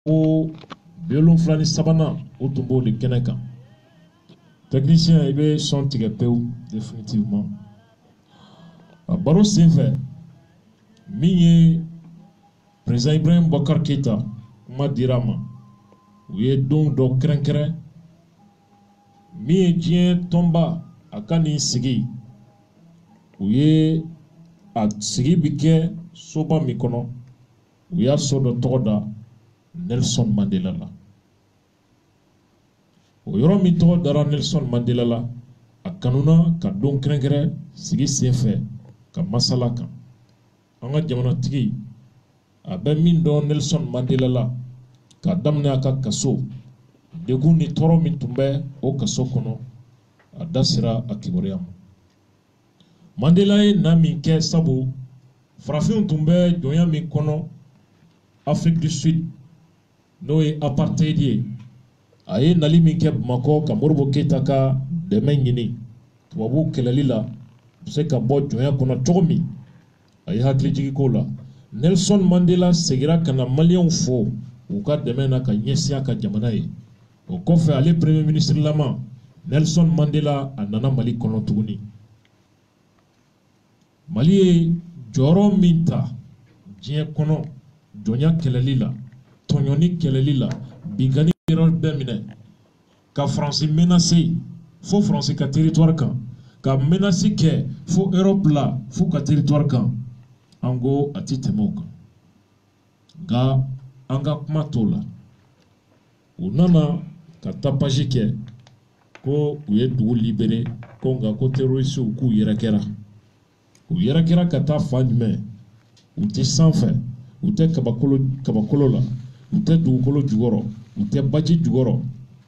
o violon flani sabana o tumbo de keneka. Technicien ibe son tigepeu définitivement. Baro senfe minye président Ibrahim Boubacar Keïta kuma dirama u ye don dɔ kɛrɛnkɛrɛn min ye diɲɛ tɔnba a ka nin sigi u ye a sigi bi kɛ soba min kɔnɔ u y'a so dɔ tɔgɔ da Nelson Mandela la. O yɔrɔ min tɔgɔ dara Nelson Mandela la a kanuna ka don kɛrɛnkɛrɛn sigi senfɛ ka masala kan. An ka jamanatigi a bɛ min dɔn Nelson Mandela la ka daminɛ a ka kaso degun ni tɔɔrɔ min tun bɛ o kaso kɔnɔ a da sera a kibaruya ma. Mandela ye na min kɛ sabu farafinw tun bɛ jɔnya min kɔnɔ Afrique du Sud n'o ye apartheid ye a ye nali min kɛ Bamakɔ ka Modibo Keïta ka dɛmɛ ɲini tubabuw kɛlɛli la bɛ se ka bɔ jɔnya kɔnɔ cogo min a ye hakilijigi k'o la. Nelson Mandela segira ka na maliyɛnw fo u ka dɛmɛ na ka ɲɛsin a ka jamana ye. O kɔfɛ ale premier ministre lama Nelson Mandela a nana Mali kɔnɔ tuguni. Mali ye jɔyɔrɔ min ta diɲɛ kɔnɔ jɔnya kɛlɛli la tɔɲɔni kɛlɛli la bigani yɔrɔ bɛɛ minɛ ka Faransi menacer fo Faransi ka territoire kan ka menace kɛ fo Europe la fo ka territoire kan. An ko a ti tɛmɛ o kan nka an ka kuma t'o la. U nana ka tapage kɛ ko u ye dugu libéré ko nka ko terroriste k'u yɛrɛ kɛra. U yɛrɛ kɛra ka taa fan jumɛn? U tɛ sanfɛ, u tɛ kabakolo la, u tɛ dugukolo jukɔrɔ, u tɛ baji jukɔrɔ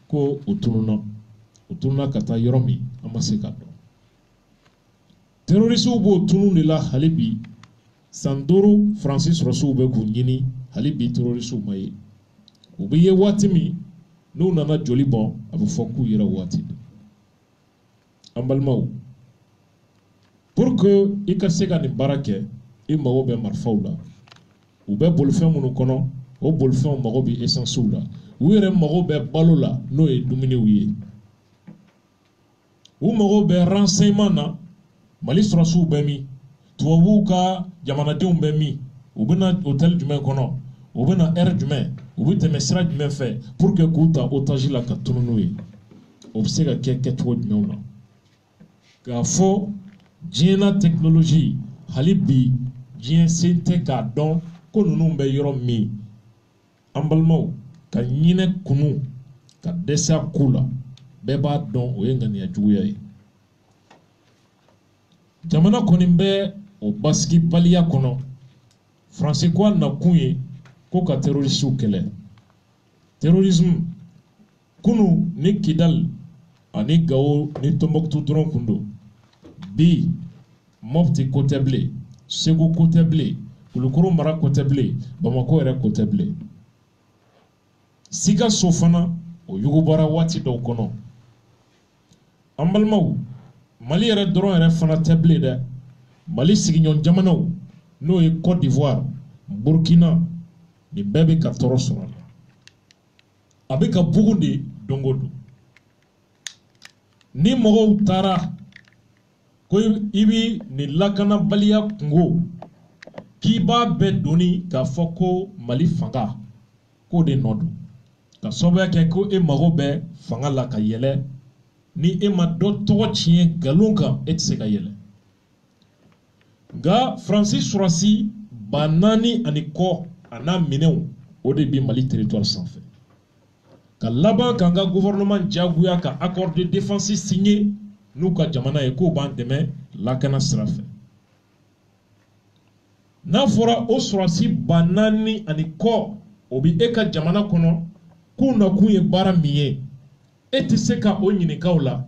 ko u tununa ka taa yɔrɔ min an ma se k'a dɔn. Terroriste b'o tunu de la hali bi. San 5 Faransi sɔrɔsiw bɛ k'u ɲini hali bi terroriste ma ye. U bɛ ye waati min n'u nana joli bɔn a bɛ fɔ k'u yɛrɛ waati. An balimaw, pour que i ka se ka nin baara kɛ i mago bɛ marifaw la. U bɛ bolifɛn minnu kɔnɔ o bolifɛnw mago bɛ essence la. U yɛrɛ mago bɛ balo la n'o ye dumuniw ye. U mago bɛ renseignement na Mali sɔrɔsiw bɛ min? Tubabuw ka jamanadenw bɛ min? U bɛna hôtel jumɛn kɔnɔ? U bɛna air jumɛn? U bɛ tɛmɛ sira jumɛn fɛ pour que k'u ta otage la ka tunu n'u ye? O bɛ se ka kɛ kɛcogo jumɛnw na? K'a fɔ diɲɛna technologie hali bi diɲɛ sen tɛ k'a dɔn ko ninnu bɛ yɔrɔ min. An balimaw ka ɲinɛ kunu ka dɛsɛ a ko la bɛɛ b'a dɔn o ye ŋaniya juguya ye. Jamana kɔni bɛ o basigibaliya kɔnɔ. Faransi ko a nakun ye ko ka terroristew kɛlɛ. Terrorisme kunu ni Kidal ani Gao ni Tombouctou dɔrɔn kun don. Bi Mopti ko tɛ bilen, Segu ko tɛ bilen, Kulukoro mara ko tɛ bilen, Bamako yɛrɛ ko tɛ bilen. Sikaso fana o yugubara waati dɔw kɔnɔ. An balimaw, Mali yɛrɛ dɔrɔn yɛrɛ fana tɛ bilen dɛ. Mali sigiɲɔgɔn jamanaw n'o ye Côte d'Ivoire, Burkina nin bɛɛ bɛ ka tɔɔrɔ sɔrɔ a la. A bɛ ka bugun de don o don. Ni mɔgɔw taara ko i bɛ nin lakanabaliya kungo k'i b'a bɛɛ donni k'a fɔ ko Mali fanga k'o de nɔ don. Ka sababuya kɛ ko e mago bɛ fanga la ka yɛlɛ. Ni e ma dɔ tɔgɔ tiɲɛ nkalon kan e tɛ se ka yɛlɛ. Nka Faransi sɔrɔsi 4,000 ani kɔ a n'a minɛnw o de bɛ Mali territoire sanfɛ. Ka laban k'an ka gouvernement jagoya ka accord de défense signé n'u ka jamana ye k'o b'an dɛmɛ lakana sira fɛ. N'a fɔra o sɔrɔsi 4,000 ani kɔ o bɛ e ka jamana kɔnɔ k'u nakun ye baara min ye. E tɛ se ka o ɲininkaw la.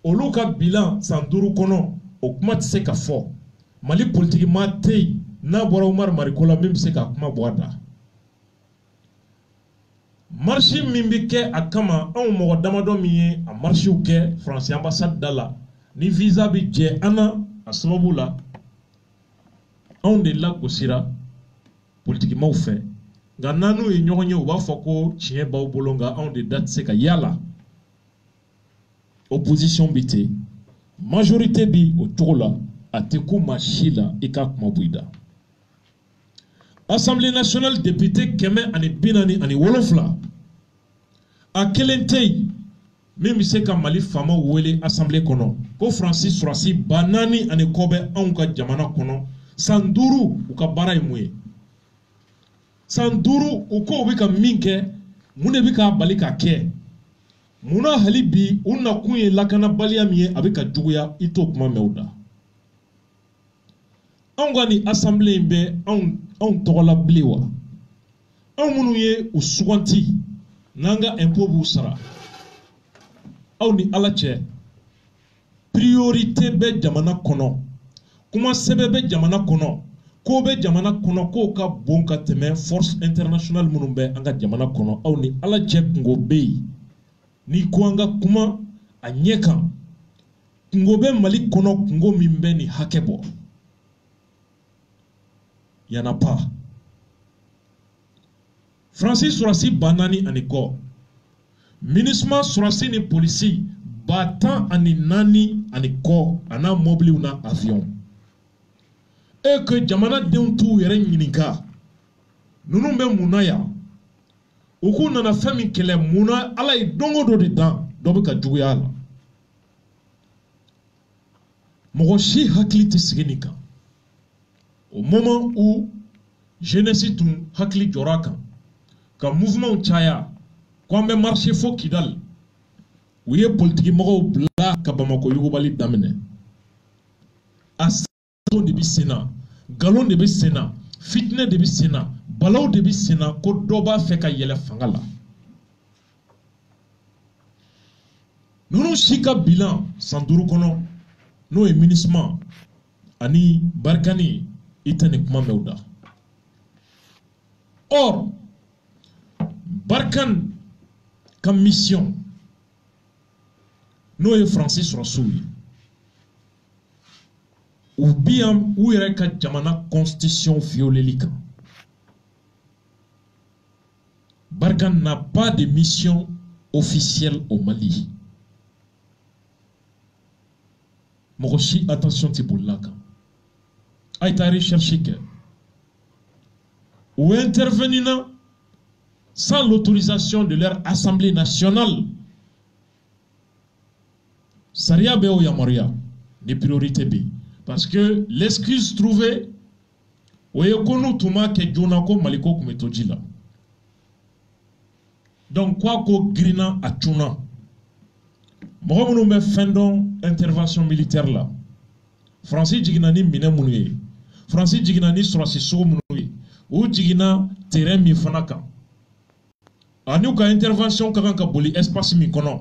Olu ka bilan san 5 kɔnɔ o kuma tɛ se ka fɔ. Mali politique maa tɛ yen n'a bɔra Umaru Mariko la min bɛ se ka kuma bɔ a da. Marche min bɛ kɛ a kama anw mɔgɔ damadɔ min ye a marchew kɛ Faransi ambassade da la ni visa bɛ jɛ an na a sababu la anw de lagosira politique maaw fɛ nga nanu e ɲɔgɔn ye u b'a fɔ ko tiɲɛ b'aw bolo nga anw de da tɛ se ka yala opposition bi ten majorité bi o cogo la a tɛ ku maa si la i ka kuma bɔ i da Assemblée nationale député 447 a kelen tɛ yen min bɛ se ka Mali faamaw wele assemblée kɔnɔ ko Francis Surasi 400 ani kɔ bɛ anw ka jamana kɔnɔ san 5 u ka baara ye mun ye san 5 u ko u bɛ ka min kɛ mun de bɛ k'a bali ka kɛ munna hali bi u nakun ye lakanabaliya min ye a bɛ ka juguya i t'o kuma mɛn u da anw ka nin assemblée in bɛ anw tɔgɔ la bilen wa anw minnu ye u suganti n'an ka impôt b'u sara aw ni Ala cɛ priorité bɛ jamana kɔnɔ kuma sɛbɛn bɛ jamana kɔnɔ ko bɛ jamana kɔnɔ k'o ka bon ka tɛmɛ force internationale minnu bɛ an ka jamana kɔnɔ aw ni Ala cɛ kungo bɛ yen ni ko an ka kuma a ɲɛ kan kungo bɛ Mali kɔnɔ kungo min bɛ nin hakɛ bɔ y'en a pas Francis Surasi 400 ani kɔ MINUSMA Surasi ni polisi 104 ani kɔ a n'a mobiliw na avion et que jamanadenw t'u yɛrɛ ɲininka ninnu bɛ mun na yan u k'u nana fɛn min kɛlɛ mun na Ala ye don o don de dan dɔ bɛ ka juguya a la mɔgɔ si hakili tɛ sigi nin kan au moment où jeunesse tun hakili jɔra a kan ka mouvement caya ko an bɛ marché fo Kidal u ye politiki mɔgɔw bila ka Bamako yugubali daminɛ a de bɛ sen na nkalon de bɛ sen na fitinɛ de bɛ sen na balaw de bɛ sen na ko dɔ b'a fɛ ka yɛlɛ fanga la ninnu si ka bilan san 5 kɔnɔ n'o ye MINUSMA ani Barikani i tɛ nin kuma mɛn u da or Barikani ka mission n'o ye Francis Surasiw ye ou bien ou yɛrɛ ka jamana constitution violeli kan Barikani n'a pas de mission officielle au Mali mɔgɔ si attention tɛ bolila kan a ye taa recherche kɛ ou intervenir sans l'autorisation de leur assemblée nationale sariya bɛ o yamaruya ni priorité bɛ parce que l'excuse trouvée o ye ko n'u tun m'a kɛ joona ko Mali ko tun bɛ to ji la donc quoi ko girinna a cunna mɔgɔ minnu bɛ fɛn dɔn intervention militaire la Fransi jiginna ni minɛ minnu ye Fransi jiginna ni sɔrɔsi sogo minnu ye u jiginna terrain min fana kan ani ka intervention ka kan ka boli espace min kɔnɔ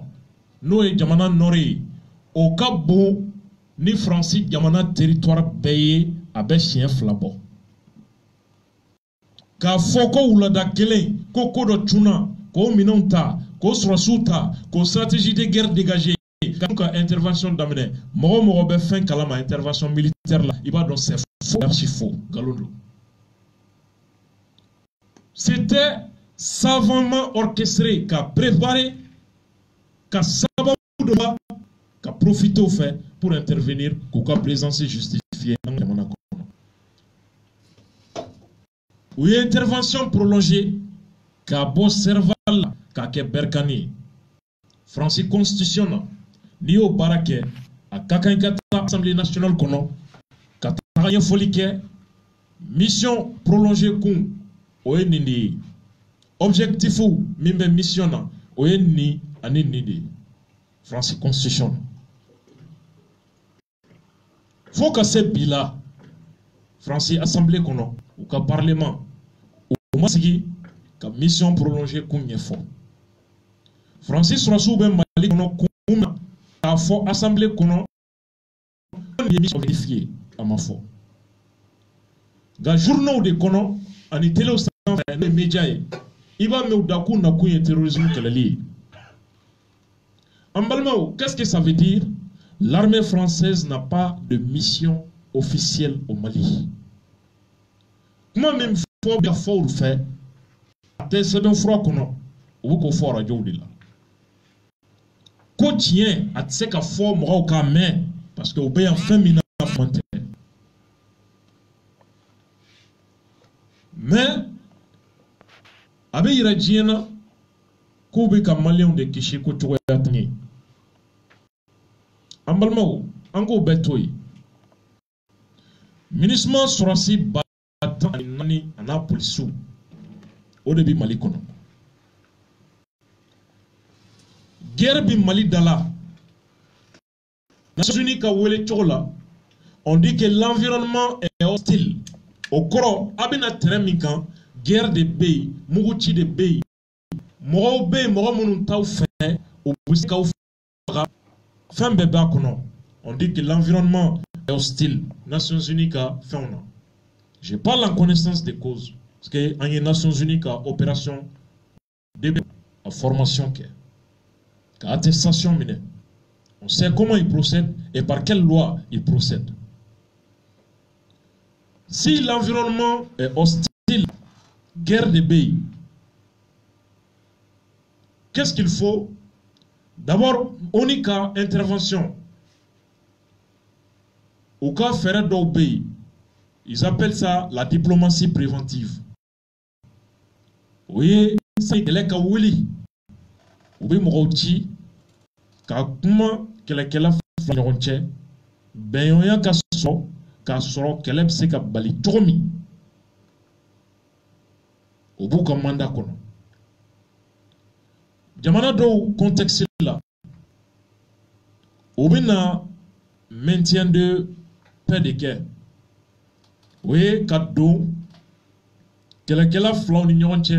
n'o ye jamana nord ye o ka bon ni Fransi jamana territoire bɛɛ ye a bɛ siɲɛ 2 bɔ k'a fɔ ko wulada kelen ko ko dɔ cunna k'o minɛnw ta k'o sɔrɔsiw ta k'o stratégie de guerre dégager k'an ka intervention daminɛ mɔgɔ o mɔgɔ bɛ fɛn kalama intervention militaire la i b'a dɔn c'est faux archi faux nkalon don c'était savamment orchestré qu'a préparé qu'a sababu de la qu'a profité au fait pour intervenir k'u ka présence justifiée en jamana kɔnɔ u ye intervention prolongée k'a bɔ Serval la k'a kɛ Berkane Fransi constitution na n'i y'o baara kɛ a ka kan i ka taa assemblée nationale kɔnɔ ka taga ɲɛfɔli kɛ mission prolongée kun o ye nin de ye objectifu min bɛ mission na o ye nin ani nin de ye Fransi constitution na fo ka se bi la Fransi assemblée kɔnɔ u ka parlement u ma sigi ka mission prolongée kun ɲɛfɔ Fransi Surasiw bɛ Mali kɔnɔ kun na k'a fɔ assemblée kɔnɔ ye mission vérifiée a ma fɔ nka journaux de kɔnɔ ani téléw sanfɛ n'o ye média ye i b'a mɛn u da k'u nakun ye terrorisme kɛlɛli ye en balimaw qu'est-ce que ça veut dire l'armée française n'a pas de mission officielle au Mali kuma min fɔ bɛ fɔ olu fɛ tɛ sɛbɛn fura kɔnɔ o bɛ k'o fɔ arajow de la ko tiɲɛ a tɛ se ka fɔ mɔgɔw k'a mɛn parce que o bɛ yan fɛn min na fɔ tɛ mais a bɛ yira diɲɛ na k'u bɛ ka maliyɛnw de kisi ko cogoya tɛ ye an balimaw an k'o bɛɛ to yen MINUSMA sɔrɔsi ba tan ani naani a n'a polisiw o de bɛ Mali kɔnɔ guerre bi Mali da la Nations Unies ka wele cogo la on dit que l'environnement est hostile au kɔrɔ a bɛna terrain min kan guerre de bɛ yen muguci de bɛ yen mɔgɔw bɛ yen mɔgɔ minnu t'aw fɛ o bɛ se k'aw faga fɛn bɛɛ b'a kɔnɔ on dit que l'environnement est hostile Nations Unies ka fɛnw na je parle en connaissance des causes parce que an ye Nations Unies ka opération de a formation kɛ ka attestation minɛ on sait comment ils procèdent et par quelle loi ils procèdent si l'environnement est hostile guerre de pays qu'est-ce qu'il faut d'abord ONU ka intervention au cas fɛrɛ dɔw bɛ yen ils appellent ça la diplomatie préventive o ye sani kɛlɛ ka wuli u bɛ mɔgɔw ci ka kuma kɛlɛkɛla fila ɲɔgɔn cɛ bɛnɲɔgɔnya ka sɔrɔ k'a sɔrɔ kɛlɛ bɛ se ka bali cogo min o b'u ka mandat kɔnɔ jamana dɔw contexte la o bɛ na maintien de paix de kɛ o ye ka don kɛlɛkɛla filaw ni ɲɔgɔn cɛ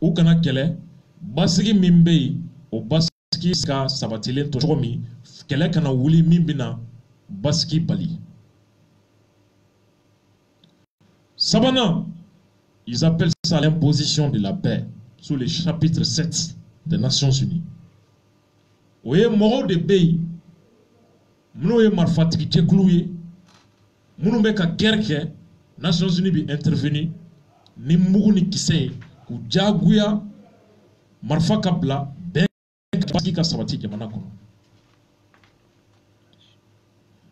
u kana kɛlɛ basigi min bɛ yen o basigi ka sabatilen to cogo min kɛlɛ kana wuli min bɛna basigi bali sabanan ils appellent ça l'imposition de la paix sous le chapitre 7 des Nations Unies o ye mɔgɔw de bɛ yen minnu ye marifatigi jɛkuluw ye minnu bɛ ka guerre kɛ Nations Unies bi intervenir ni mugu ni kisɛ ye k'u jagoya marifa ka bila bɛn basigi ka sabati jamana kɔnɔ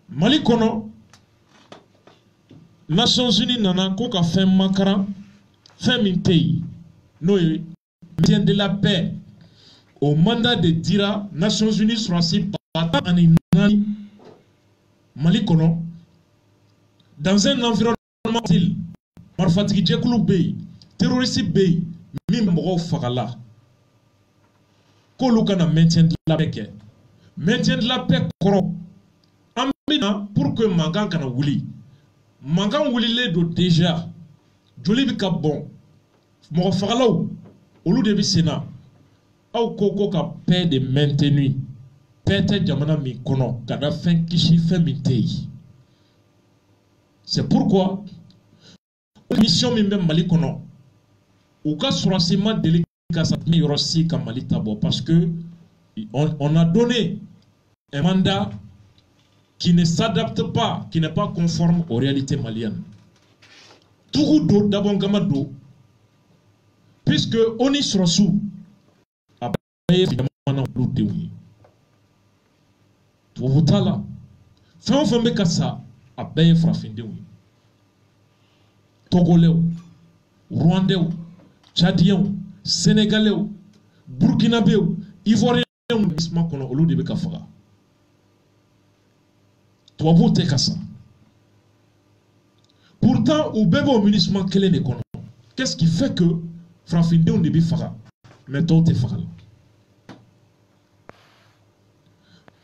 Mali kɔnɔ Nations Unies nana ko ka fɛn makaran fɛn min tɛ yen n'o ye maintien de la paix au mandat de dira Nations Unies sɔrɔsi ba tan ani naani Mali kɔnɔ dans un environnement hostile marifatigi jɛkulu bɛ yen terroriste bɛ yen min bɛ mɔgɔw fagala k'olu kana maintien de la paix kɛ maintien de la paix kɔrɔ an bɛna pour que mankan kana wuli mankan wulilen don déjà joli bɛ ka bɔn mɔgɔ fagalaw olu de bɛ sen na aw ko ka paix de maintenu paix tɛ jamana min kɔnɔ ka da fɛn kisi fɛn min tɛ yen c'est pourquoi mission min bɛ Mali kɔnɔ u ka sɔrɔsi ma deli ka sa yɔrɔ si ka Mali ta bɔ parce que on a donné un mandat qui ne s'adapte pas, qui n'est pas conforme aux réalités maliennes. Tout do d'abongama do, puisque on y sera sous, a baye évidemment blue de oui. Tout vous là, fin fin me kasa, a baye frafin de oui. Togolais, Rwandais, Tchadien, Sénégalais, Burkinabé, Ivoirien, misma kono olu de be kafaga. Pourtant, au bébé au ministère quel est qu'est-ce qui fait que Frafindé on est bifaga, mais tout est fagal.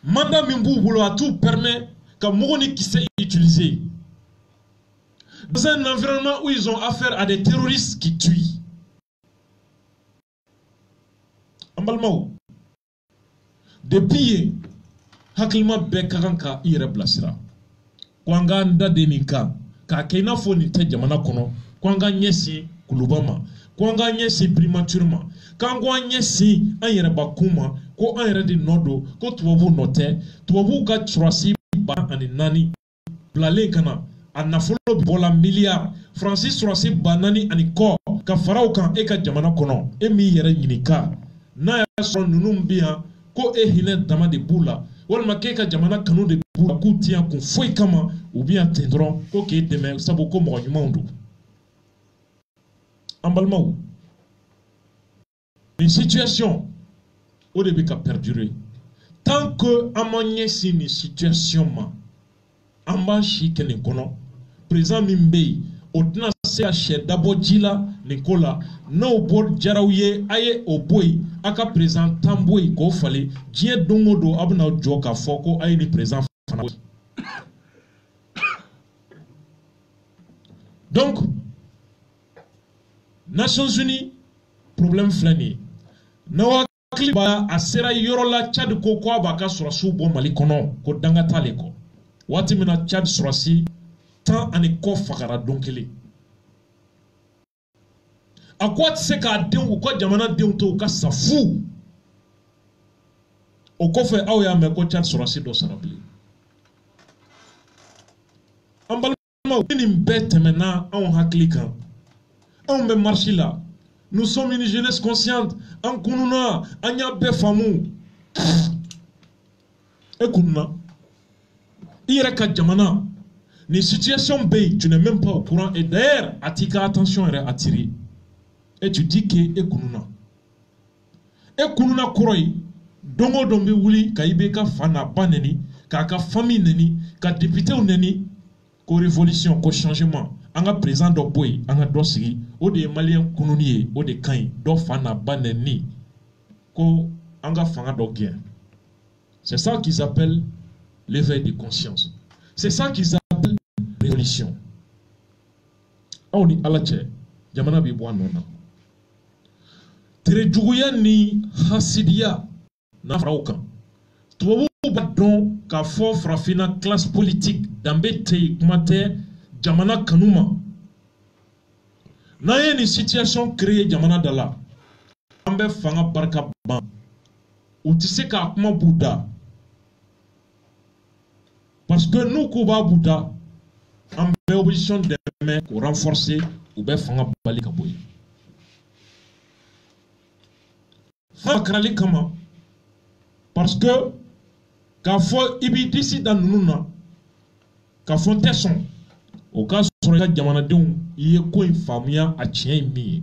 Mandat Mimbu Boulo a tout permet que Mogoni qui s'est utilisé dans un environnement où ils ont affaire à des terroristes qui tuent. Ambalmao, depuis hakilima bekaranka ireblasira kwanga nda denika ka kena foni te jamana kono kwanga nyesi kulubama kwanga nyesi prématurément kwanga nyesi ayereba kuma ko ayere di nodo ko tuwabu note tuwabu ka trasi ba ani nani blale kana a nafolo bola milliard Francis Sorasi banani ani ko ka faraw kan e ka jamana kono e mi yere ɲinika n'a y'a sɔrɔ ninnu bi yan ko e hinɛ dama de b'u la walima k'e ka jamana kanu de b'u la k'u ti yan kun foyi kama u bi yan ten dɔrɔn ko k'e dɛmɛ sabu ko mɔgɔ ɲumanw don an balimaw nin situation o de bɛ ka perdurer tant que an ma ɲɛsin nin situation ma an b'an si kɛ nin kɔnɔ président min bɛ yen o tɛna se ka sɛ dabɔ ji la nin ko la n'o bɔ jaraw ye a ye o bɔ yen a ka président tan bɔ yen k'o falen diɲɛ don o don a bɛna jɔ k'a fɔ ko a ye nin président fana bɔ yen donc Nations Unies problème filɛ nin ye n'aw hakili b'a a sera yɔrɔ la Tchad ko ko a b'a ka sɔrɔsiw bɔ Mali kɔnɔ ko danga t'ale kɔ waati min na Tchad sɔrɔsi 10 ani kɔ fagara don kelen a ko a tɛ se k'a denw u ka jamana denw to u ka sa fu o kɔfɛ aw y'a mɛn ko Tchad sɔrɔsi dɔ sara bilen an balimaw ni nin bɛɛ tɛmɛna anw hakili kan anw bɛ marche la nous sommes une jeunesse consciente an kununa an y'a bɛɛ faamu e kununa i yɛrɛ ka jamana ni situation bɛ yen tu n'es même pas au courant et d'ailleurs a t'i ka attention yɛrɛ attiré et tu dis que e kununa kɔrɔ ye don o don bɛ wuli ka i bɛ ka fa n'a ba nɛni k'a ka famille nɛni ka députéw nɛni ko révolution ko changement an ka président dɔ bɔ yen an ka dɔ sigi o de ye maliyɛn kununi ye o de ka ɲi dɔ fa n'a ba nɛni ko an ka fanga dɔ gɛn c'est ça qu'ils appellent l'éveil de conscience c'est ça qu'ils appellent révolution aw ni ala cɛ jamana b'i bɔ a nɔ na terejuguya ni hasidiya n'a faraw kan tubabuw b'a dɔn k'a fɔ farafinna classe politique danbe tɛ yen kuma tɛ jamana kanu ma n'an ye nin situation créer jamana da la an bɛ fanga barika ban u tɛ se k'a kuma b'u da parce que n'u k'u b'a b'u da an bɛ opposition dɛmɛ k'u renforcer u bɛ fanga bali ka bɔ yen fanga karali kama parce que k'a fɔ i b'i disi da ninnu na k'a fɔ n tɛ sɔn o k'a sɔrɔ i ka jamanadenw i ye ko in faamuya a tiɲɛ ye min ye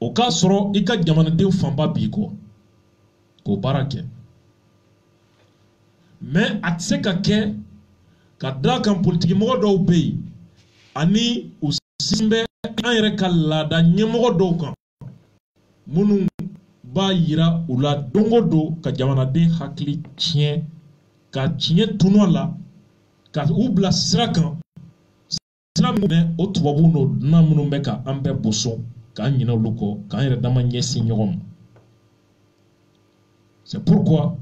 o k'a sɔrɔ i ka jamanaden fanba b'i kɔ k'o baara kɛ mais a tɛ se ka kɛ ka da kan politikimɔgɔ dɔw bɛ yen ani u sin bɛ an yɛrɛ ka laada ɲɛmɔgɔ dɔw kan minnu b'a yira u la don o don ka jamanaden hakili tiɲɛ ka tiɲɛ tunu a la ka u bila sira kan sira min bɛ o tubabu n'o dunan minnu bɛ ka an bɛɛ boson k'an ɲinɛ olu kɔ k'an yɛrɛ dama ɲɛsin ɲɔgɔn ma c'est pourquoi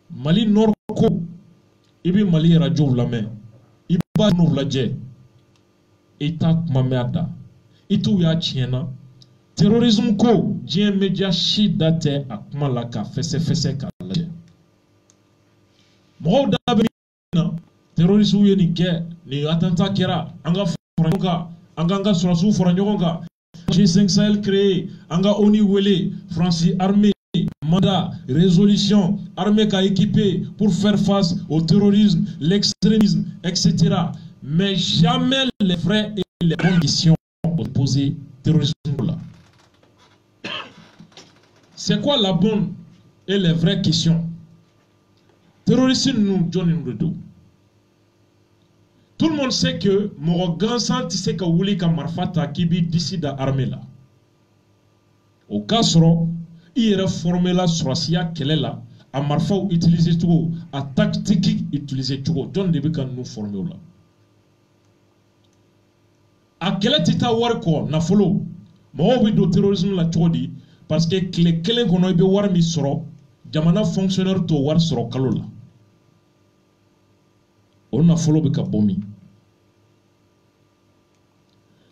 Mali Nord ko i bɛ Mali radios lamɛn i b'a n'u lajɛ i t'a kuma mɛn a da i t'u y'a tiɲɛna terrorisme ko diɲɛ média si da tɛ a kuma la ka fɛsɛfɛsɛ k'a lajɛ mɔgɔw da bɛ min na terroristes ye nin kɛ nin attentat kɛra an ka fara ɲɔgɔn kan an k'an ka sɔrɔsiw fara ɲɔgɔn kan G5 Sahel créé an ka ONU wele France armée mandat résolution armée qu'a équipé pour faire face au terrorisme l'extrémisme etc mais jamais les vraies et les conditions opposées terrorisme là. C'est quoi la bonne et les vraies questions? Terroristes nous John Ndodo. Tout le monde sait que mon grand sang sait que Wuli Kamarfata qui vit d'ici dans l'armée là. Au cas où il est formé là sur la qu'elle est là, à Marfa utiliser tout, à tactique utiliser tout. John Debi kan nous former là. À quel est ta warko na follow? Moi oui do terrorisme la chodi. Parce que les clés qu'on a eu war mi soro, jamana fonctionnaire to war soro kalola. On a follow be kabomi.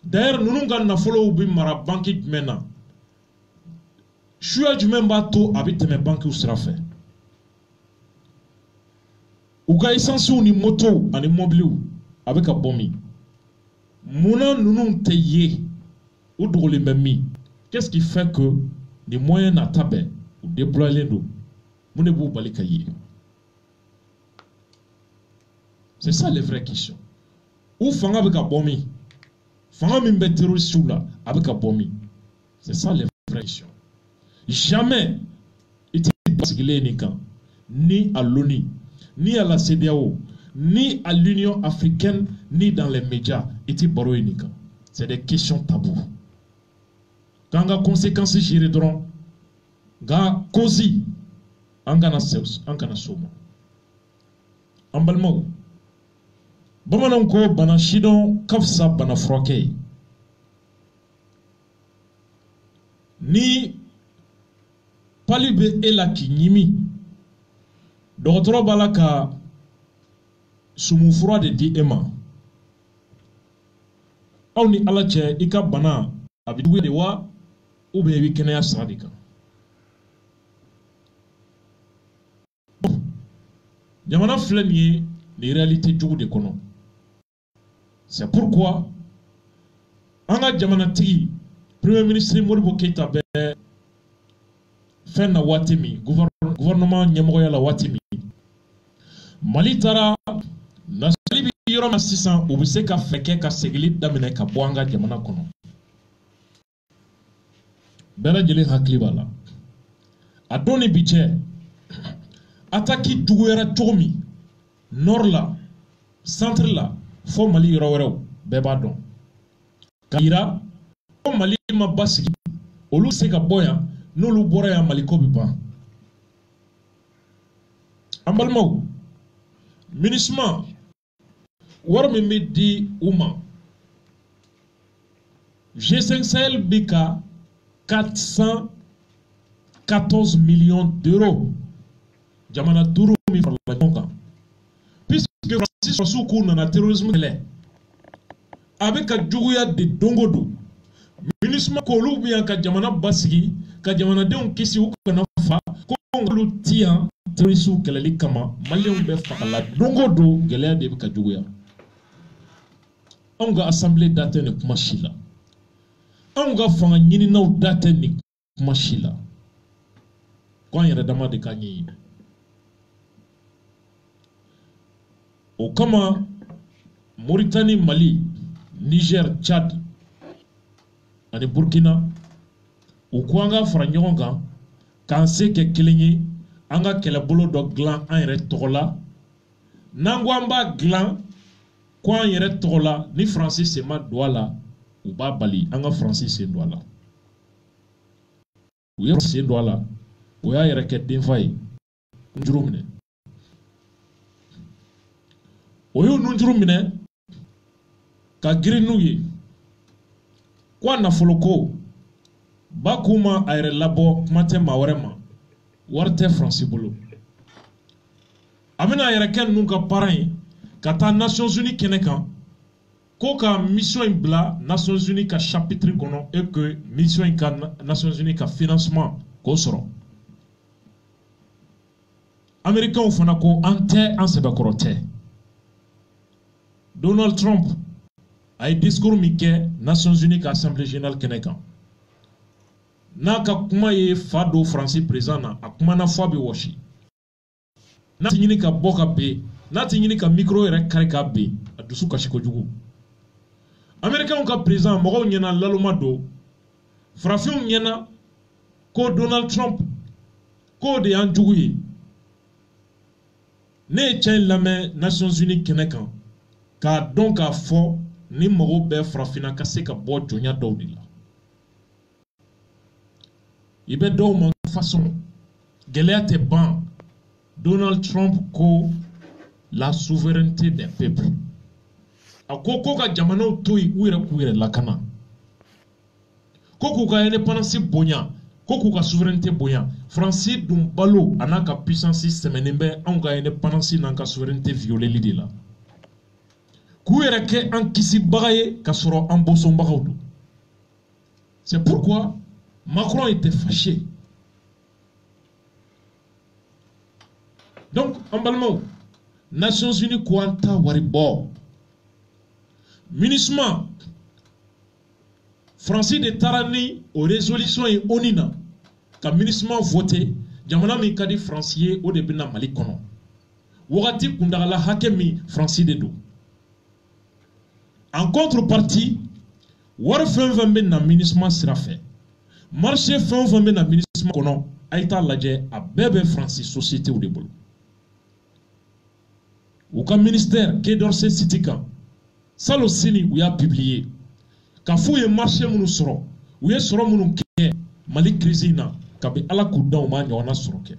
D'ailleurs, nous n'avons pas follow bi mara banki mena. Choua du même bateau habite mes banques ou sera fait. u ka essence ni moto ani mobile avec a bomi muna nunu te ye ou dogolen bɛ min. Qu'est-ce qui fait que les moyens n'attaquent ou déployer l'eau mun de b'u bali ka ye? C'est ça les vraies questions. Ou fanga avec a bomi fanga min bɛ terroriste la avec a bomi. C'est ça les vraies questions. Jamais il ni à l'ONU, ni à la CEDEAO, ni à l'Union africaine, ni dans les médias, c'est des questions taboues. Quand les conséquences gérées drôle, ga causes, angana somo. Ambalmo, bamananko bana shidon kafsa bana froke. Ni palibe elaki nyimi dɔgɔtɔrɔ b'a la ka sumufura de di e ma aw ni ala cɛ i ka bana a bɛ juguya de wa ou bien i bɛ kɛnɛya sira de kan jamana filɛ nin ye nin réalité jugu de kɔnɔ c'est pourquoi an ka jamanatigi premier ministre Modibo Keïta bɛ fɛn na waati min gouvernement ɲɛmɔgɔya la waati min Mali taara nasali bi yɔrɔ min sisan u bɛ se ka fɛ kɛ ka segili daminɛ ka bɔ an ka jamana kɔnɔ bɛɛ lajɛlen hakili b'a la a don ni bi cɛ attaque juguyara cogo min nord la centre la fo Mali yɔrɔ wɛrɛw bɛɛ b'a dɔn ka yira ko Mali ma basigi olu se ka bɔ yan n'olu bɔra yan Mali ko bi ban an balimaw MINUSMA wari min bɛ di u ma G5 Sahel bɛ ka 414 millions d'euros jamana duuru min farala ɲɔgɔn kan puisque Francis sɔrɔsiw k'u nana terrorisme kɛlɛ a bɛ ka juguya de don o don MINUSMA k'olu bɛ yan ka jamana basigi ka jamanadenw kisi u kana fa ko olu ti yan terroriste kɛlɛli kama maliyɛnw bɛ fagala don o don gɛlɛya de bɛ ka juguya anw ka assemblée da tɛ nin kuma si la anw ka fanga ɲininaw da tɛ nin kuma si la ko an yɛrɛ dama de ka ɲɛɲini o kama Mauritanie, Mali, Niger, Tchad ani Burkina u ko an ka fara ɲɔgɔn kan k'an se kɛ kelen ye an ka kɛlɛbolo dɔ dilan an yɛrɛ tɔgɔ la n'an ko an b'a dilan ko an yɛrɛ tɔgɔ la ni Faransi sen ma don a la u b'a bali an ka Faransi sen don a la u ye sen don a la o y'a yɛrɛ kɛ denfa ye nujuru minɛ o y'u nujuru minɛ ka girin n'u ye ko a nafolo ko ba k'u ma a yɛrɛ labɔ kuma tɛ maa wɛrɛ ma wari tɛ Faransi bolo a bɛna a yɛrɛ kɛ ninnu ka baara ye ka taa Nations Unies kɛnɛ kan ko ka mission in bila Nations Unies ka chapitre kɔnɔ et que mission in ka Nations Unies ka financement k'o sɔrɔ Américains fana ko an tɛ an sɛbɛkɔrɔ tɛ Donald Trump a ye discours min kɛ Nations Unies ka Assemblée Générale kɛnɛ kan n'a ka kuma ye fa do Faransi président na a kuma na fa bɛ wɔsi n'a ti ɲini ka bɔ ka ben n'a ti ɲini ka micro yɛrɛ kari ka ben a dusu kasi kojugu Américains ka président mɔgɔw ɲɛna laloma don farafinw ɲɛna ko Donald Trump k'o de y'an jugu ye ne ye cɛ in lamɛn Nations Unies kɛnɛ kan k'a dɔn k'a fɔ ni mɔgɔw bɛ farafinna ka se ka bɔ jɔnya dɔw de la i bɛ dɔw ma façon gɛlɛya tɛ ban Donald Trump ko la souveraineté des peuples a ko ko ka jamanaw to yen u yɛrɛ k'u yɛrɛ lakana ko k'u ka indépendance bonya ko k'u ka souveraineté bonya Faransi dun balo a n'a ka puissance sɛmɛnen bɛ anw ka indépendance n'an ka souveraineté violeli de la k'u yɛrɛ kɛ an kisibaga ye ka sɔrɔ an bɔsɔnbagaw don c'est pourquoi Macron était fâché donc en balimaw Nations Unies Kwanta Waribo. Ministre Francis de Tarani aux résolutions et onina. Ka ministre voté. Jamana mi kadi Francier au début na Mali kono. Wogati kundagala hakemi Francis de do. En contrepartie, war fen ben na ministre sera fait. Marché fen ben na ministre kono aita laje a bébé Francis société ou de bolo. Ou ka ministère Quai d'Orsay Citika. Salo sini ou ya publié. Ka fouye marché munu soro. Ou ye soro munu ke Mali crise na. Kabi ala kudan ma nyona soroke.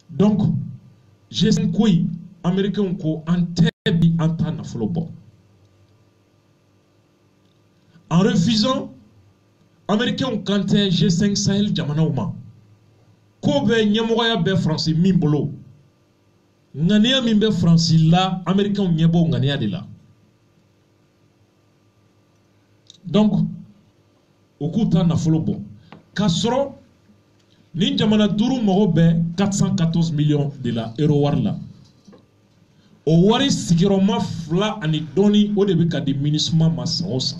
Donc G5 koy américain ko antebi anta na folobo. En refusant américain kanté G5 Sahel jamana uma. Ko be nyemoya be français mimbolo. Ngania mimbe français la américain nyebo ngania de la. Donc Okuta na folobo. Kasro, ni jamana duru mogobe 414 millions de la euro warla. O wari sigiroma fla ani doni o de bika di minisma masaosa.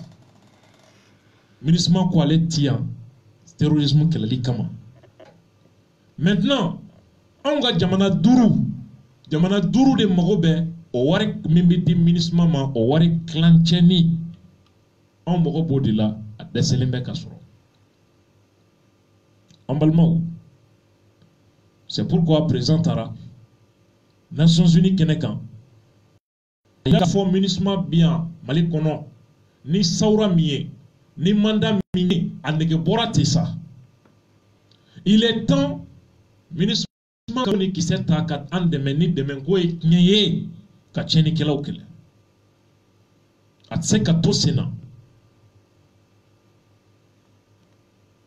Minisma kwa le tian, terrorisme kelali kama. Maintenant, on ga jamana duru de mogobe o wari mimbi di minisma ma o wari klancheni. On mogobo de la c'est pourquoi présent Tara Nations Unies Kenekan il a fait ministre bien Mali kono ni saura miye ni mandat miye anege borate ça il est temps ministre qui s'est takat an demeni demenko e nyeye ka cheni kela okele atseka tosena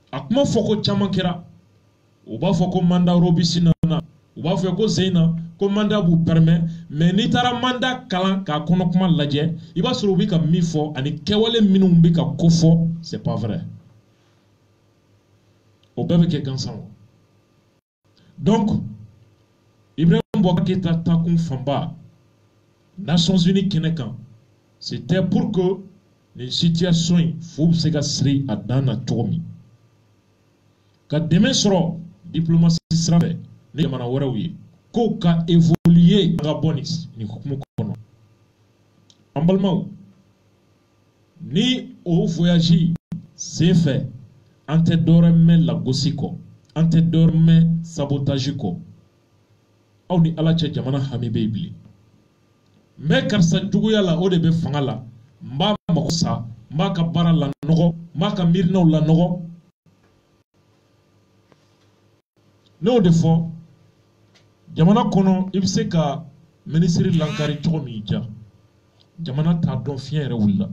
akuma foko chama kera uba foko manda robisina na uba foko zeina ko manda bu permet mais ni tara manda kala ka kono kuma laje iba suru bi ka mi fo ani kewale minu bi ka kofo c'est pas vrai o bebe ke gansan donc Ibrahim Boubacar ta kun famba Nations Unies kenekan c'était pour que les situations faut se gasri à dana tomi. Ka demain sera diplomatie sera fait ni jamana wɛrɛw ye ko ka évoluer nga bonis ni hukumu kono an balimaw ni o voyage c'est fait an tɛ dɔwɛrɛ mɛn lagosi kɔ an tɛ dɔwɛrɛ mɛn sabotage kɔ aw ni ala cɛ jamana hami bɛ bilen n bɛ karisa juguya la o de bɛ fanga la n b'a mago sa n b'a ka baara la nɔgɔ n b'a ka miirinaw la nɔgɔ. N'o de fɔ jamana kɔnɔ i bɛ se ka ministre lankari cogo min ja jamana t'a dɔn fiɲɛ yɛrɛ wulila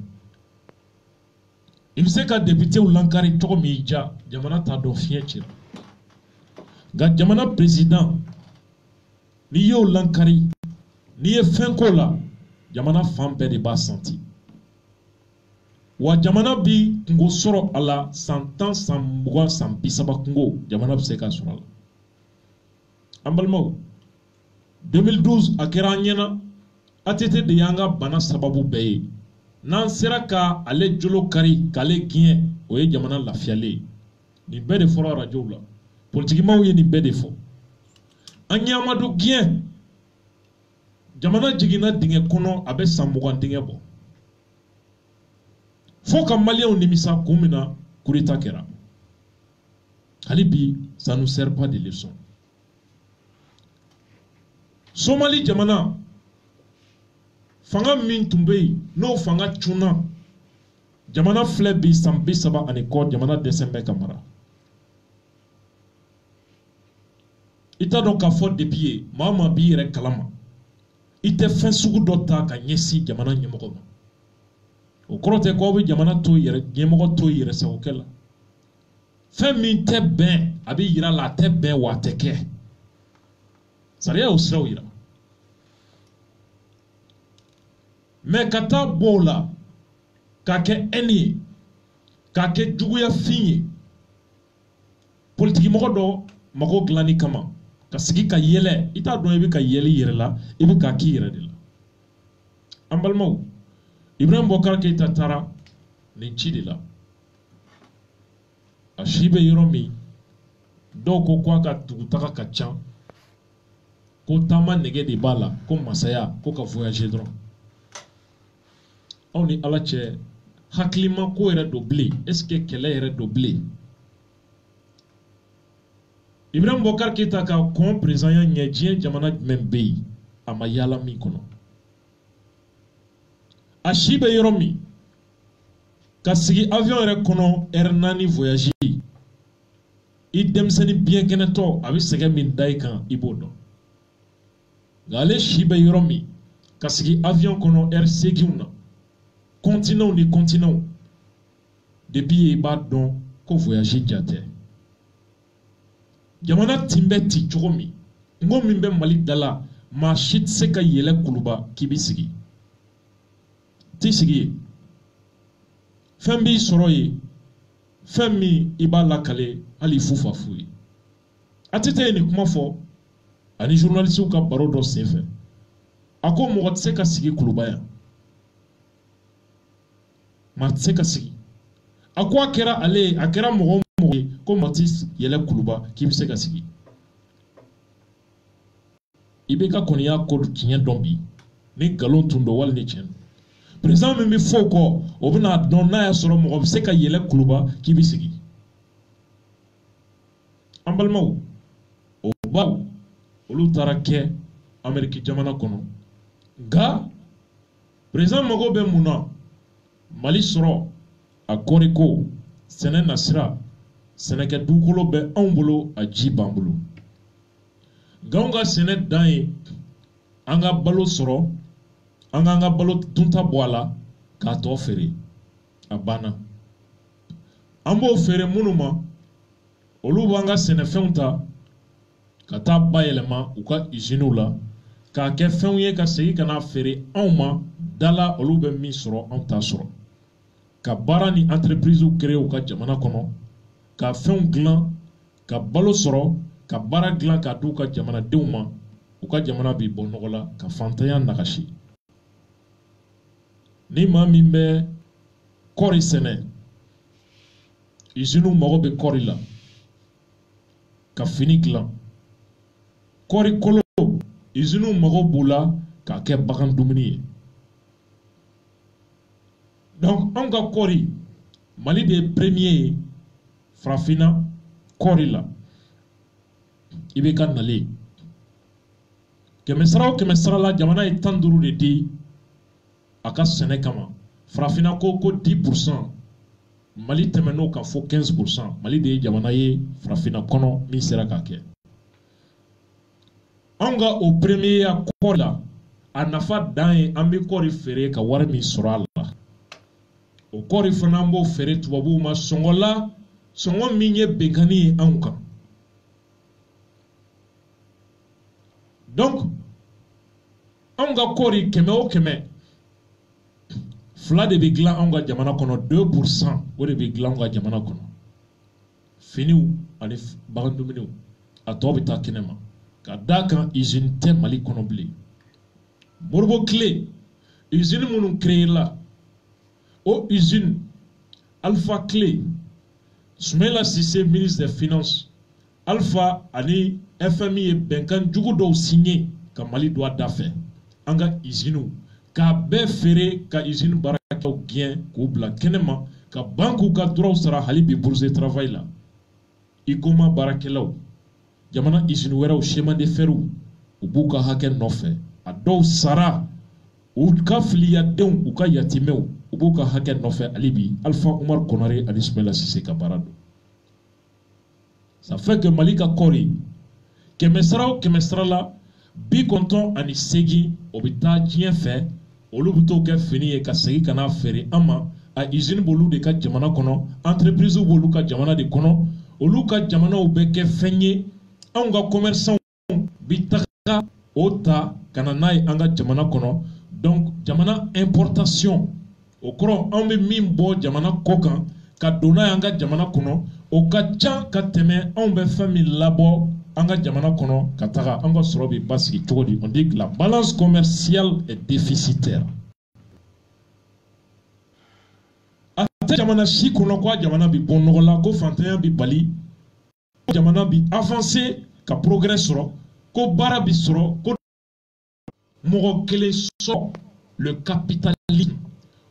i bɛ se ka députéw lankari cogo min ja jamana t'a dɔn fiɲɛ cira nka jamana président n'i y'o lankari n'i ye fɛn k'o la jamana fan bɛɛ de b'a senti wa jamana bi kungo sɔrɔ a la san 10 san 20 san 30 kungo jamana bɛ se ka sɔrɔ a la. An balimaw 2012 a kɛra an ɲɛna ATT de y'an ka bana sababu bɛɛ ye n'an sera ka ale jolo kari k'ale gɛn o ye jamana lafiyalen ye nin bɛɛ de fɔra radiow la politikimaw ye nin bɛɛ de fɔ an ɲamadu gɛn jamana jiginna dingɛ kɔnɔ a bɛ san 20 dingɛ bɔ fo ka maliyɛnw nimisa kun min na coup d'état kɛra hali bi ça nous sert pas de leçon. Somali jamana fanga min tun bɛ yen n'o fanga cunna jamana filɛ bi san 30 ani kɔ jamana dɛsɛ bɛ ka mara i t'a dɔn k'a fɔ depuis yen maa o maa b'i yɛrɛ kalama i tɛ fɛn sugu dɔ ta ka ɲɛsin jamana ɲɛmɔgɔ ma o kɔrɔ tɛ k'aw bɛ jamana to yɛrɛ ɲɛmɔgɔ to yɛrɛ sagokɛ la fɛn min tɛ bɛn a bɛ yira la a tɛ bɛn wa a tɛ kɛ. Sariya y'o siraw yira mais ka taa bɔ o la k'a kɛ haine ye k'a kɛ juguya fin ye politikimɔgɔ dɔ mago dilanni kama ka sigi ka yɛlɛ i t'a dɔn i bɛ ka yɛlɛ i yɛrɛ la i bɛ k'a k'i yɛrɛ de la an balimaw Ibrahim Boubacar Keïta taara nin ci de la a si bɛ yɔrɔ min dɔw ko k'a ka dugutaga ka ca ko taama nɛgɛ de b'a la ko masaya ko ka voyager dɔrɔn aw ni Ala cɛ hakilima ko yɛrɛ don bilen est-ce que kɛlɛ yɛrɛ don bilen Ibrahim Boubacar Keïta ka kɔn président ya ɲɛ diɲɛ jamana jumɛn bɛ yen a ma yaala min kɔnɔ a si bɛ yɔrɔ min ka sigi avion yɛrɛ kɔnɔ heure 4 voyage i denmisɛnnin biɲɛkɛnɛtɔ a bɛ sɛgɛn min da i kan i b'o dɔn nka ale si bɛ yɔrɔ min ka sigi avion kɔnɔ heure 8 na continent ni continent depuis yen i b'a dɔn ko voyage ja tɛ jamana tin bɛ ten cogo min n ko min bɛ Mali da la maa si tɛ se ka yɛlɛ kuluba k'i bɛ sigi t'i sigi yen fɛn b'i sɔrɔ yen fɛn min i b'a lakale hali fufa fu ye a tɛ taa nin kuma fɔ ani journalistes ka baro dɔ senfɛ a ko mɔgɔ tɛ se ka sigi kuluba yan maa tɛ se ka sigi a ko a kɛra ale ye a kɛra mɔgɔ mɔgɔ ye ko maa tɛ yɛlɛ kuluba k'i bɛ se ka sigi i bɛ ka kɔni y'a ko tiɲɛ dɔn bi ni nkalon tun don wali ni tiɲɛ président min bɛ fɔ o kɔ o bɛna dɔn n'a y'a sɔrɔ mɔgɔ bɛ se ka yɛlɛ kuluba k'i bɛ sigi an balimaw o baw olu taara kɛ Amérique jamana kɔnɔ nka président mago bɛ mun na Mali sɔrɔ a kɔriko sɛnɛ nasira sɛnɛkɛ dugukolo bɛ anw bolo a ji b'an bolo nka anw ka sɛnɛ dan ye an ka balo sɔrɔ an k'an ka balo dunta bɔ a la k'a tɔ feere a banna an b'o feere minnu ma olu b'an ka sɛnɛfɛnw ta ka taa bayɛlɛma u ka usines la k'a kɛ fɛnw ye ka segin ka n'a feere anw ma dala olu bɛ min sɔrɔ anw t'a sɔrɔ ka baara ni entreprises créer u ka jamana kɔnɔ ka fɛnw dilan ka balo sɔrɔ ka baara dilan k'a di u ka jamanadenw ma u ka jamana bɛ bɔ nɔgɔ la ka fantanya nagasi ni maa min bɛ kɔɔri sɛnɛ usines mago bɛ kɔɔri la ka fini dilan kɔɔri kolo usines mago b'u la k'a kɛ bagan dumuni ye donc anw ka kɔɔri Mali de ye premier ye farafinna kɔɔri la i bɛ ka nalen kɛmɛ sara o kɛmɛ sara la jamana ye 15 de di a ka sɛnɛ kama farafinna ko 10% Mali tɛmɛn'o kan fo 15% Mali de ye jamana ye farafinna kɔnɔ min sera k'a kɛ anw ka o premier ya kɔɔri la a nafa dan ye an bɛ kɔɔri feere ka wari min sɔrɔ a la o kɔɔri fana an b'o feere tubabuw ma sɔngɔ la sɔngɔ min ye bɛnkanni ye anw kan donc anw ka kɔɔri kɛmɛ o kɛmɛ fila de bɛ dilan anw ka jamana kɔnɔ 2% o de bɛ dilan anw ka jamana kɔnɔ finiw ani bagan dumuniw a tɔ bɛ taa kɛnɛ ma ka d'a kan usine tɛ Mali kɔnɔ bilen Moribo tile usine minnu créer la o usine Alpha Clé Soumaïla Cissé ministre des finances Alpha ani FMI ye bɛnkan jugu dɔw signé ka Mali don a da fɛ an ka usines k'a bɛɛ feere ka usine baarakɛlaw gɛn k'u bila kɛnɛma ka banques ka droits sara hali bi bourse de travail la ICOMA baarakɛlaw jamana usine wɛrɛw chemin de fer u b'u ka hakɛ nɔfɛ a dɔw sara u ka filiyadenw u ka yatimɛw u b'u ka hakɛ nɔfɛ hali bi Alpha Umar Konare ani Soumaïla Cissé ka baara don ça fait que Mali ka kɔɔri kɛmɛ sara o kɛmɛ sara la 98 o bɛ taa diɲɛ fɛ olu bɛ t'o kɛ fini ye ka segin ka n'a feere an ma a usine b'olu de ka jamana kɔnɔ entreprise b'olu ka jamana de kɔnɔ olu ka jamanaw bɛ kɛ fɛn ye anw ka commerçants bi taga o ta ka na n'a ye an ka jamana kɔnɔ donc jamana importation o kɔrɔ anw bɛ min bɔ jamana kɔ kan ka don n'a ye an ka jamana kɔnɔ o ka ca ka tɛmɛ anw bɛ fɛn min labɔ anga jamana kono kataga anga sorobi basiki chogodi. On dit que la balance commerciale est déficitaire. Ate jamana shi kono kwa jamana bi bonogola ko fantanya bi bali jamana bi avancé ka progrès soro ko bara bi soro ko mogo kele so le capitalisme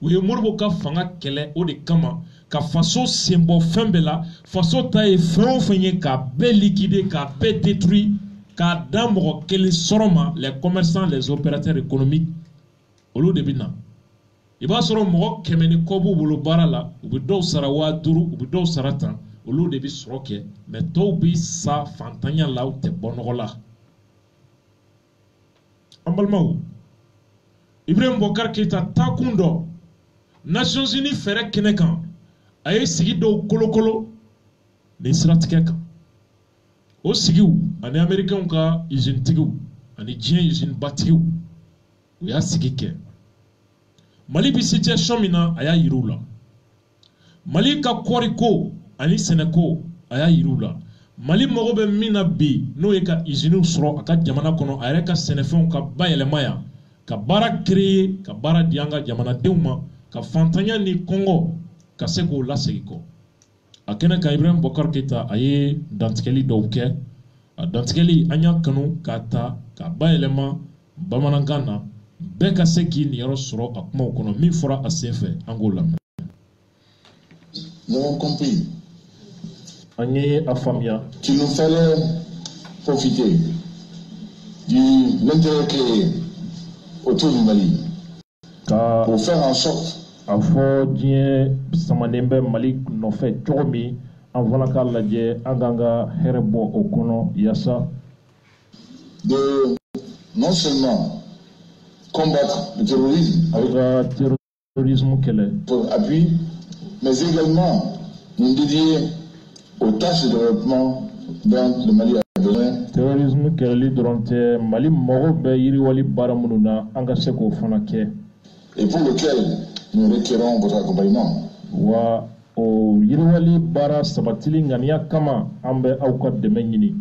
ou morbo ka fanga kele o de kama ka faso sembo fembela faso ta e fron fenye ka be liquider ka be détruire ka da mogo kele soroma les commerçants les opérateurs économiques olu de bina iba soro mogo kemeni kobu bulu bara la ubi do sara wa duru ubi do sara tan olu de bi soroke mais to bi sa fantanya la ou te bonogola ambalmaou Ibrahim Bokar Keita takundo Nations Unies fere kenekan aye sigi do kolokolo ni siratikɛ kan o sigiw ani Américains ka usine tigiw ani diɲɛ usine batigiw u y'a sigi kɛ Mali bi situation min na a y'a yir'u la Mali ka kɔɔri ko ani sɛnɛ ko a y'a yir'u la Mali mago bɛ min na bi n'o ye ka usine sɔrɔ a ka jamana kɔnɔ a yɛrɛ ka sɛnɛfɛnw ka bayɛlɛma yan ka baara créer ka baara di an ka jamanadenw ma ka fantanya ni kɔngɔ ka se k'o lasegin kɔ a kɛnɛ kan Ibrahim Bokar Keita a ye dantigɛli dɔw kɛ a dantigɛli an y'a kanu k'a ta ka bayɛlɛma bamanankan na bɛɛ ka se k'i niyɔrɔ sɔrɔ a kumaw kɔnɔ min fɔra a senfɛ an k'o lamɛn. Nous avons compris an ye a faamuya qu'il nous fallait profiter de l'intérêt créé autour du Mali pour faire en sorte a fɔ diɲɛ samanen bɛ Mali nɔfɛ cogo min an fana k'a lajɛ an k'an ka hɛrɛ bɔ o kɔnɔ yaasa de non seulement combattre le terrorisme avec terrorisme kɛlɛ pour appui, mais également nous dédier aux tâches de développement dont le Mali a besoin. Terrorisme kɛlɛli dɔrɔn tɛ Mali mago bɛ yiriwali baara minnu na an ka se k'o fana kɛ. Et pour lequel nous requérons votre accompagnement. Wa o yiriwali baara sabatili ŋaniya kama an bɛ aw ka dɛmɛ ɲini.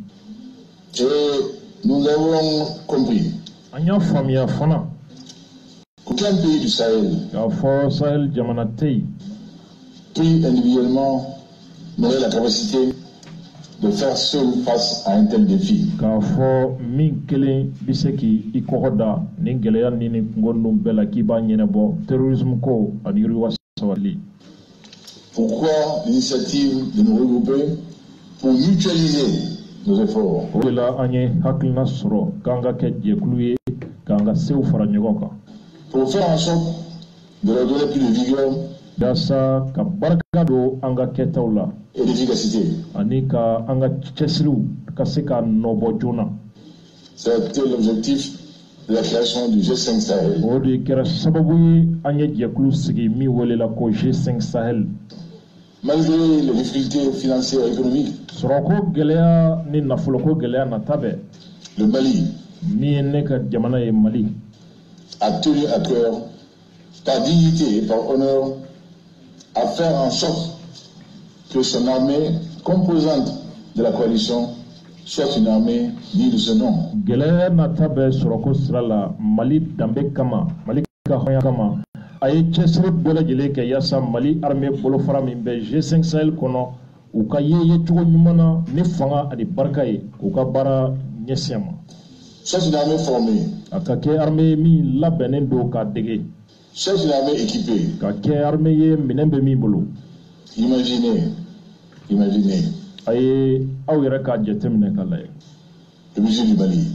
Et nous avons compris. An y'a faamuya fana. Aucun pays du Sahel. K'a fɔ Sahel jamana tɛ yen. Pris individuellement n'aurait la capacité de faire seul face à un tel défi. K'a fɔ min kelen bɛ se k'i kɔkɔ da ni gɛlɛya ni kungo ninnu bɛɛ la k'i b'a ɲɛnabɔ terrorisme ko ani yiriwa sabali. Pourquoi l'initiative de nous regrouper pour mutualiser nos efforts? O de la an ye hakilina sɔrɔ k'an ka kɛ jɛkulu ye k'an ka sew fara ɲɔgɔn kan. Pour faire en sorte de leur donner plus de vigueur. Yasa ka barika don an ka kɛtaw la. Et d'efficacité. Ani ka an ka cɛsiriw ka se ka nɔbɔ joona. C'était l'objectif de la création du G5 Sahel. O de kɛra sababu ye an ye jɛkulu sigi min welela ko G5 Sahel. Malgré les difficultés financières et économiques. Sɔrɔko gɛlɛya ni nafoloko gɛlɛya nata bɛɛ. Le Mali. Min ye ne ka jamana ye Mali. A tenu à cœur, par dignité et par honneur, à faire en sorte que son armée composante de la coalition soit une armée digne de ce nom. Gɛlɛya nata bɛ sɔrɔko sira la Mali danbe kama, Mali ka hɔnya kama, a ye cɛsiri bɛɛ lajɛlen kɛ yaasa Mali armée bolofara min bɛ G5 Sahel kɔnɔ u ka ye cogo ɲuman na ni fanga ani barika ye k'u ka baara ɲɛsin ma. Soit une armée formée. A ka kɛ armée min labɛnnen don k'a dege. Soit une armée équipée. Ka kɛ armée ye minɛn bɛ min bolo. Imaginez. A ye aw yɛrɛ k'a jateminɛ k'a lajɛ. Le budget du Mali.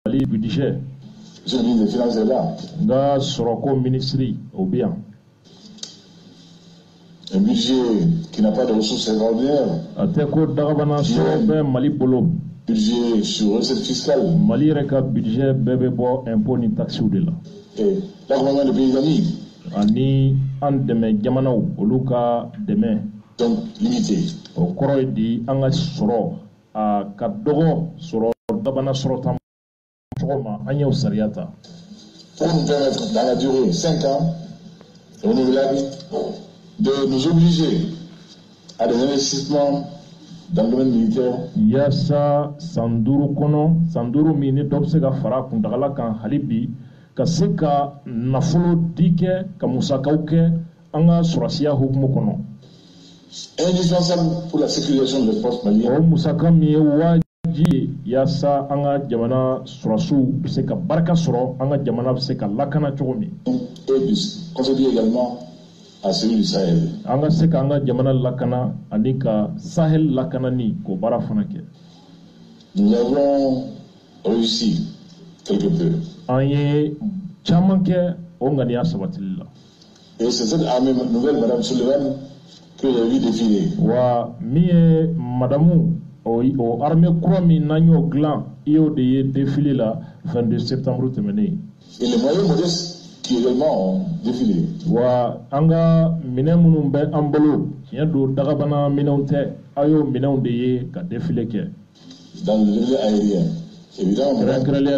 Mali budget. Monsieur le ministre des Finances est là. Nga sɔrɔko ministre o bɛ yan. Un budget qui n'a pas de ressources extraordinaires. A tɛ ko dagabana sɔrɔ bɛ Mali bolo. Budget sur recette fiscale. Mali yɛrɛ ka budget bɛɛ bɛ bɔ impôt ni taxes de la. Et l'accompagnement des pays amis. Ani an dɛmɛ jamanaw olu ka dɛmɛ. Donc limité. O kɔrɔ ye di an ka sɔrɔ a ka dɔgɔ sɔrɔ dabana sɔrɔ tan cogo ma an y'o sariya ta. Pour nous permettre dans la durée 5 ans renouvelable de nous obliger à des investissements dans le domaine militaire. Yasa sanduru kono sanduru mini dobsega fara kundagala kan halibi kaseka nafulo dike kamusakauke anga surasiya hukumu kono. Indispensable pour la sécurisation de l'espace malien. O musaka mi waji yasa anga jamana surasu seka baraka soro anga jamana seka lakana chogomi. Et puis contribuer également à celui du Sahel. Anga seka anga jamana lakana anika Sahel lakana ni ko bara fanake. Nous avons réussi quelque peu. Anye chamanke ongania sabatilila. Et c'est cette armée nouvelle, Madame Sullivan, que j'ai vu défiler. Wa mie madamu o armée kurami nanyo glan iyo de défilé la 22 septembre temene. Et les moyens modestes qui également ont défilé. Wa anga minamunu be ambolo yado dagabana minonte ayo minonde ye ka défilé ke. Dans le milieu aérien. Évidemment.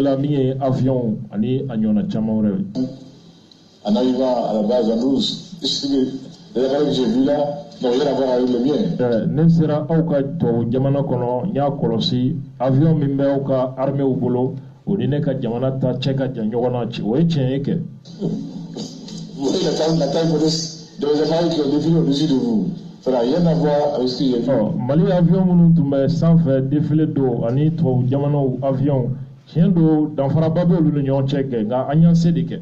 La mie avion ani anyona chamore. En arrivant à la base en Ous, les appareils que j'ai vus là n'ont rien à voir avec le mien. Nensera auka to jamana kono nya kolosi avion mimbe auka armée ubolo odine ka jamana ta cheka janyogona chi we cheneke. Vous voyez la taille modeste de les appareils qui ont défilé au-dessus de vous. Ça n'a rien à voir avec ce que j'ai vu. Mali avion munu tumbe sans faire défilé do ani to jamana avion chiendo danfara babelu le nyon cheke nga anyan sedike.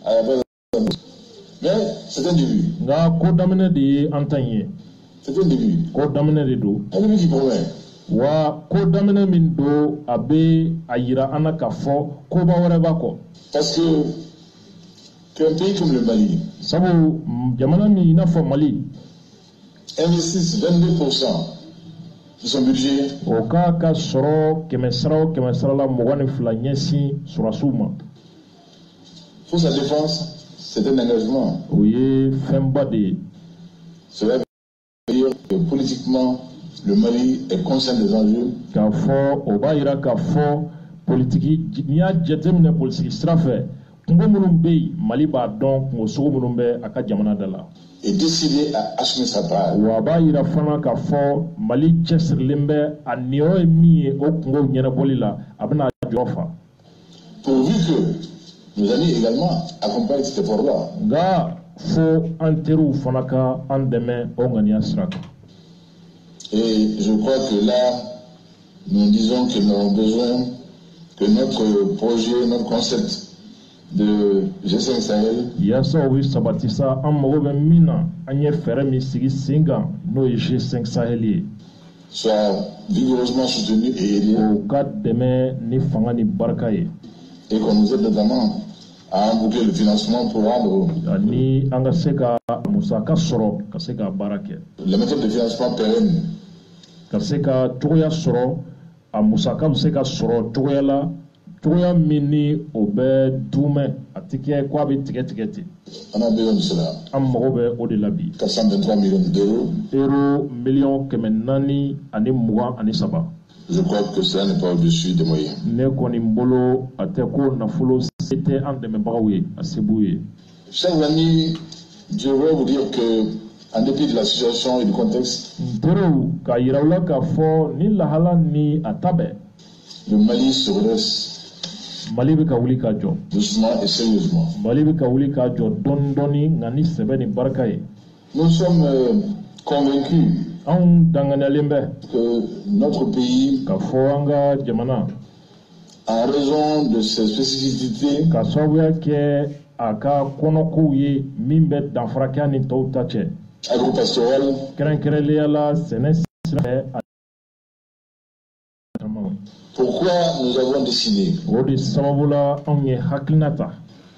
À la base. Mais c'est un début. Nga ko damene di antanye. C'est un début. Ko damene di do. Un début qui promet. Wa ko damene min do abe ayira anaka fo ko ba wara bako. Parce que qu'un pays comme le Mali, sabu jamana mi na fo Mali investisse 22% de son budget. O ka soro kemesra la mogane fla nyesi surasuma. Pour sa défense, c'est un engagement. Oui, Fembade. Cela veut dire que politiquement, le Mali est conscient des enjeux. Kafo, Obaïra Kafo, politique, Nia Jetemne politique strafe, Kumumbe, Maliba donc, Mosumumbe, Akadjamana Dala. Et décidé à assumer sa part. Wabaïra Fana Kafo, Mali Chess Limbe, à Nio et Mi, au Congo Nianabolila, Abna Jofa. Pourvu que nos amis également accompagnent cet effort-là. Ga fo anteru fanaka andeme ongania srak. Et je crois que là, nous disons que nous avons besoin que notre projet, notre concept de G5 Sahel Yasa oui sabatisa amobe mina anye fere mi sigi singa no G5 Sahel soit vigoureusement soutenu et aidé. Au cas deme ni fanga ni barkaye. Et qu'on nous aide notamment à emboucler le financement pour rendre ni angaseka musaka soro kaseka barake. Les méthodes de financement pérennes. Kaseka toya soro a musaka museka soro toya mini obe dume atike kwa bi tiketi. On a besoin de cela. Amobe o de labi. 423 millions d'euros. Euro million kemenani ani muwa ani saba. Je crois que cela n'est pas au-dessus des moyens. Ne koni mbolo ateko na fulo c'était en de mebawé à Seboué. Chers amis, je veux vous dire que en dépit de la situation et du contexte, le Mali se redresse doucement et sérieusement. Nous sommes convaincus que notre pays, en raison de ses spécificités, agro-pastorales, pourquoi nous avons décidé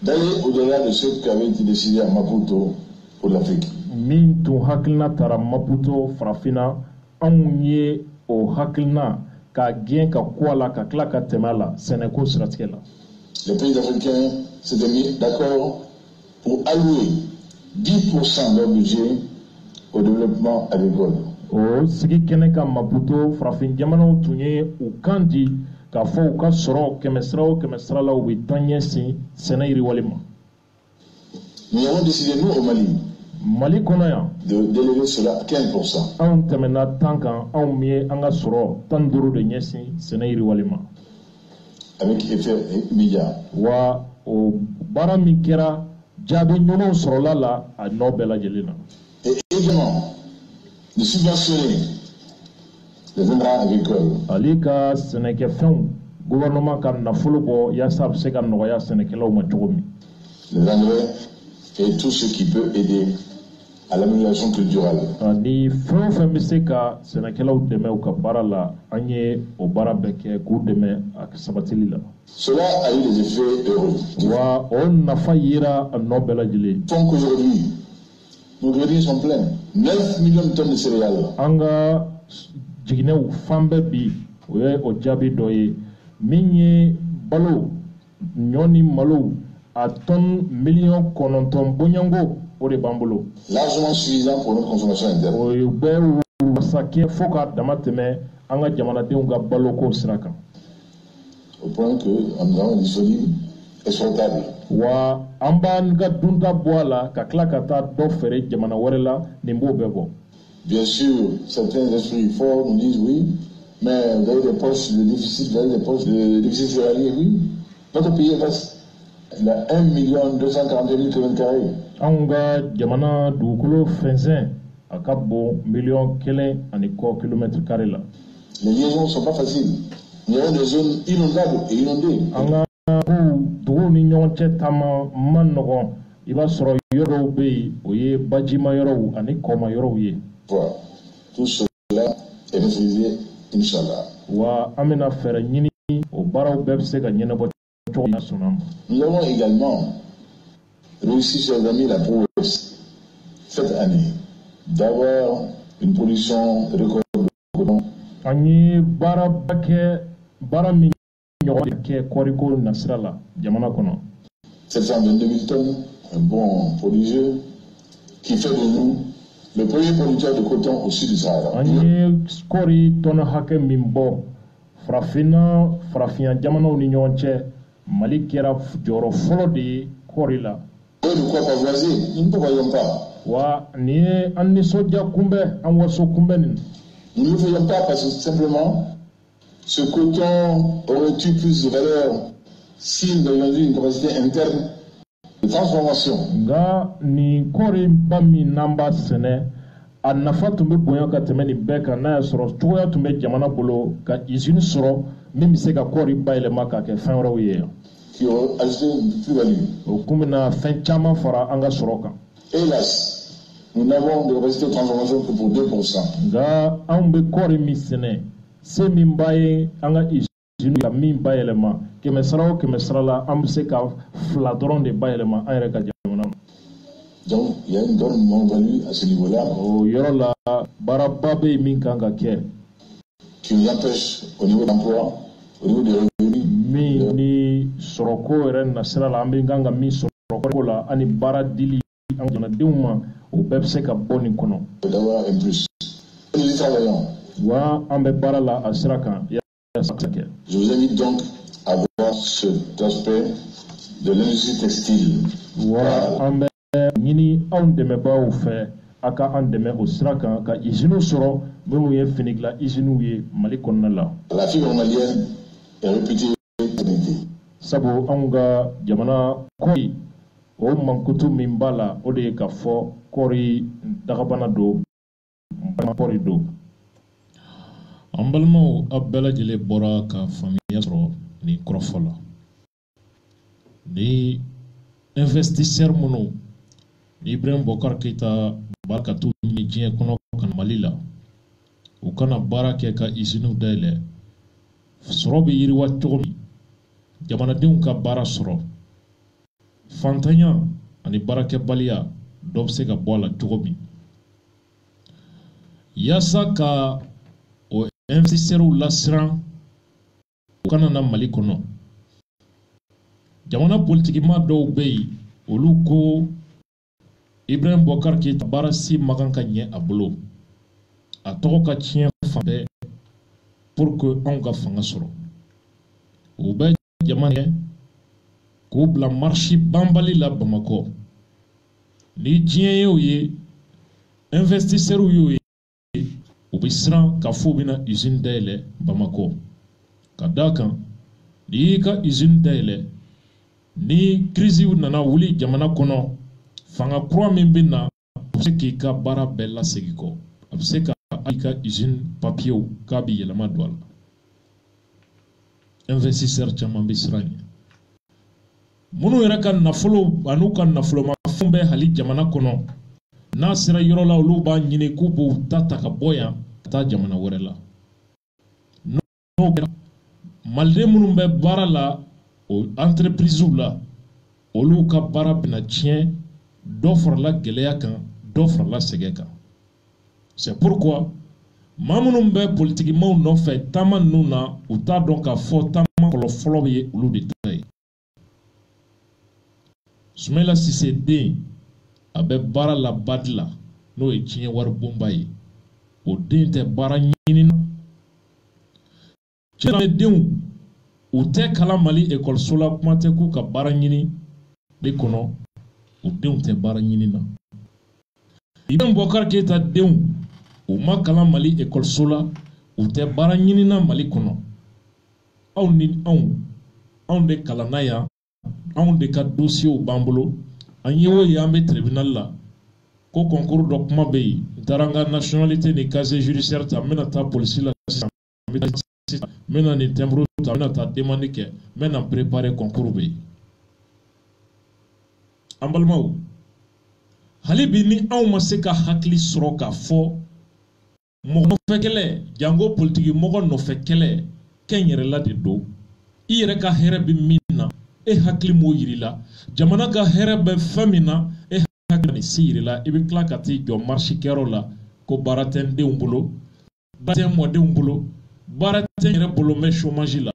d'aller au-delà de ce qui avait été décidé à Maputo pour l'Afrique. Les pays africains s'étaient mis d'accord pour allouer 10% de leur budget au développement agricole. Nous avons décidé, nous au Mali, Mali kono yan d'élever cela à 15%. Anw tɛmɛna tan kan anw min ye an ka sɔrɔ 15 de ɲɛsin sɛnɛ yiriwali ma. Avec effet immédiat. Wa o baara min kɛra jaabi ɲumanw sɔrɔla la a nɔ bɛɛ lajɛlen na. Et également de subventionner les intrants agricoles. Ali ka sɛnɛkɛfɛnw gouvernement ka nafolo bɔ yaasa a bɛ se ka nɔgɔya sɛnɛkɛlaw ma cogo min. Les engrais et tout ce qui peut aider à l'amélioration culturelle. Ni fɛn o fɛn bɛ se ka sɛnɛkɛlaw dɛmɛ u ka baara la an ye o baara bɛɛ kɛ k'u dɛmɛ a sabatili la. Cela a eu des effets heureux. Wa o nafa yera a nɔ bɛɛ lajɛlen. Tant qu'aujourd'hui nos greniers sont pleins, 9 millions de tonnes de céréales. An ka jiginɛw fan bɛɛ bi o ye o jaabi dɔ ye min ye balo ɲɔ ni malo a tɔn 9,9 bɔɲanko o de b'an bolo. Largement suffisant pour notre consommation interne. O bɛ wasakɛ fo k'a dama tɛmɛ an ka jamanadenw ka baloko sira kan. Au point que nous avons des solides exportables. Wa an b'an ka dunta bɔ a la ka tila ka taa dɔ feere jamana wɛrɛ la nin b'o bɛɛ bɔ. Bien sûr, certains esprits forts nous disent oui, mais vous avez des poches de déficit, vous avez des poches de déficit céréalier, oui. Notre pays est vaste. Il a 1 240 000 km². An ka jamana dugukolo fɛnsɛn a ka bon 1,1 km². La. Les liaisons ne sont pas faciles. Nous avons des zones inondables et inondées. An ka duguw ni ɲɔgɔn cɛ taama man nɔgɔn i b'a sɔrɔ yɔrɔ dɔw bɛ yen o ye bajima yɔrɔw ani kɔma yɔrɔw ye. Tout cela est maîtrisé, Inch'Allah. Wa an bɛna fɛɛrɛ ɲini o baaraw bɛɛ bɛ se ka ɲɛnabɔ cogo min na sɔnna ma. Nous avons également réussi, chers amis, la prouesse cette année d'avoir une production record de coton. An ye baaraba kɛ baara min ɲɔgɔn kɛ kɔɔriko nasira la jamana kɔnɔ. 722 000 tonnes, un bon prodigieux qui fait de nous le premier producteur de coton au sud du Sahara. An ye kɔɔri tɔnɔ hakɛ min bɔ farafinya jamanaw ni ɲɔgɔn cɛ Mali kɛra jɔyɔrɔ fɔlɔ de ye kɔɔri la. De quoi pavoiser, nous ne prévoyons pas. Wa ni ye an nisɔndiya kunbɛn an waso kunbɛn nin. Nous ne le faisons pas parce que simplement ce coton aurait eu plus de valeur si nous avions eu une capacité interne de transformation. Nga ni kɔɔri ba min n'an b'a sɛnɛ a nafa tun bɛ bonya ka tɛmɛ nin bɛɛ kan n'a y'a sɔrɔ cogoya tun bɛ jamana bolo ka usine sɔrɔ min bɛ se ka kɔɔri bayɛlɛma k'a kɛ fɛn wɛrɛw ye. Qui ont ajouté une plus-value. O kun bɛna fɛn caman fara an ka sɔrɔ kan. Hélas, nous n'avons de capacité de transformation que pour 2%. Nga anw bɛ kɔɔri min sɛnɛ se min b'a ye an ka usine ka min bayɛlɛma kɛmɛ sara o kɛmɛ sara la an bɛ se ka 2 dɔrɔn de bayɛlɛma an yɛrɛ ka jamana na. Donc il y a une bonne moins-value à ce niveau-là. O yɔrɔ la baaraba bɛ yen min kan ka kɛ. Qui nous empêche au niveau de l'emploi, au niveau des revenus. Min ni sɔrɔko yɛrɛ nasira la an bɛ kan ka min sɔrɔko la ani baara dili an jamanadenw ma o bɛɛ bɛ se ka bɔ nin kɔnɔ. D'avoir un plus. Nous y travaillons. Wa an bɛ baara la a sira kan. Je vous invite donc à voir cet aspect de l'industrie textile. Wa an bɛ ɲini anw dɛmɛbaaw fɛ a ka an dɛmɛ o sira kan ka usines sɔrɔ minnu ye finigila usines ye Mali kɔnɔna la. La fibre malienne est réputée qualité. Sabu anw ka jamana kɔɔri o mankutu min b'a la o de ye ka fɔ kɔɔri dagabana don kɔɔri don. An balimaw a bɛɛ lajɛlen bɔra ka faamuya sɔrɔ nin kɔrɔfɔ la. Ni investisseur minnu ni Ibrahim Boubacar Keita b'a ka t'u ɲini diɲɛ kɔnɔ ka na Mali la u kana baara kɛ ka usines dayɛlɛ sɔrɔ bɛ yiriwa cogo min jamanadenw ka baara sɔrɔ fantanya ani baarakɛbaliya dɔ bɛ se ka bɔ a la cogo min yaasa ka o investisseurs lasiran u kana na Mali kɔnɔ jamana politikima dɔw bɛ yen olu ko Ibrahim Boubacar Keita baara si ma kan ka ɲɛ a bolo a tɔgɔ ka tiɲɛ fan bɛɛ pour que anw ka fanga sɔrɔ u bɛ jamana k'u bila marche banbali la Bamakɔ ni diɲɛ ye o ye investisseurs y'o ye u bɛ siran ka fɔ u bɛna usine dayɛlɛ Bamako ka d'a kan n'i y'i ka usine dayɛlɛ ni crise nana wuli jamana kɔnɔ fanga kura min bɛ na a bɛ se k'i ka baara bɛɛ lasegin kɔ a bɛ se ka i ka usine papiyew k'a bɛ yɛlɛma don a la investisseur caman bɛ siran ɲɛ minnu yɛrɛ ka nafolo an'u ka nafolomafɛnw bɛ hali jamana kɔnɔ n'a sera yɔrɔ la olu b'a ɲini k'u b'u ta ka bɔ yan ka taa jamana wɛrɛ la n'o kɛra maliden minnu bɛ baara la o entreprisew la olu ka baara bɛna tiɲɛ dɔ farala gɛlɛya kan dɔ farala sɛgɛn kan c'est pourquoi maa minnu bɛ politikimaw nɔfɛ taama ninnu na u t'a dɔn k'a fɔ taama kɔlɔ fɔlɔ bɛ ye olu de ta ye Soumaïla Cissé den a bɛ baara la Badi la n'o ye tiɲɛ wari bonba ye o den tɛ baara ɲini na cɛ denw u tɛ kalan Mali ekɔliso la kuma tɛ k'u ka baara ɲini de kɔnɔ u denw tɛ baara ɲini na Ibrahim Boubacar Keïta denw u ma kalan Mali ekɔliso la u tɛ baara ɲini na Mali kɔnɔ aw ni anw de kalanna yan anw de ka dossiers b'an bolo an ye o ye an bɛ tribunal la ko concours dɔ kuma bɛ yen n taara n ka nationalité ni casier judiciaire ta n bɛna taa polisi la sisan n bɛna nin timbre ta n bɛna taa demande kɛ n bɛna préparer concours bɛ yen an balimaw hali bi ni anw ma se ka hakili sɔrɔ k'a fɔ mɔgɔ nɔfɛ kɛlɛ jango politiki mɔgɔ nɔfɛ kɛlɛ kɛn yɛrɛla de don i yɛrɛ ka hɛrɛ bɛ min na e hakili m'o yirila jamana ka hɛrɛ bɛ fɛn min na e hakili ni se yirila i bɛ tila ka t'i jɔ marche kɛyɔrɔ la ko baara tɛ n denw bolo baara tɛ n mɔdenw bolo baara tɛ n yɛrɛ bolo n bɛ chômage la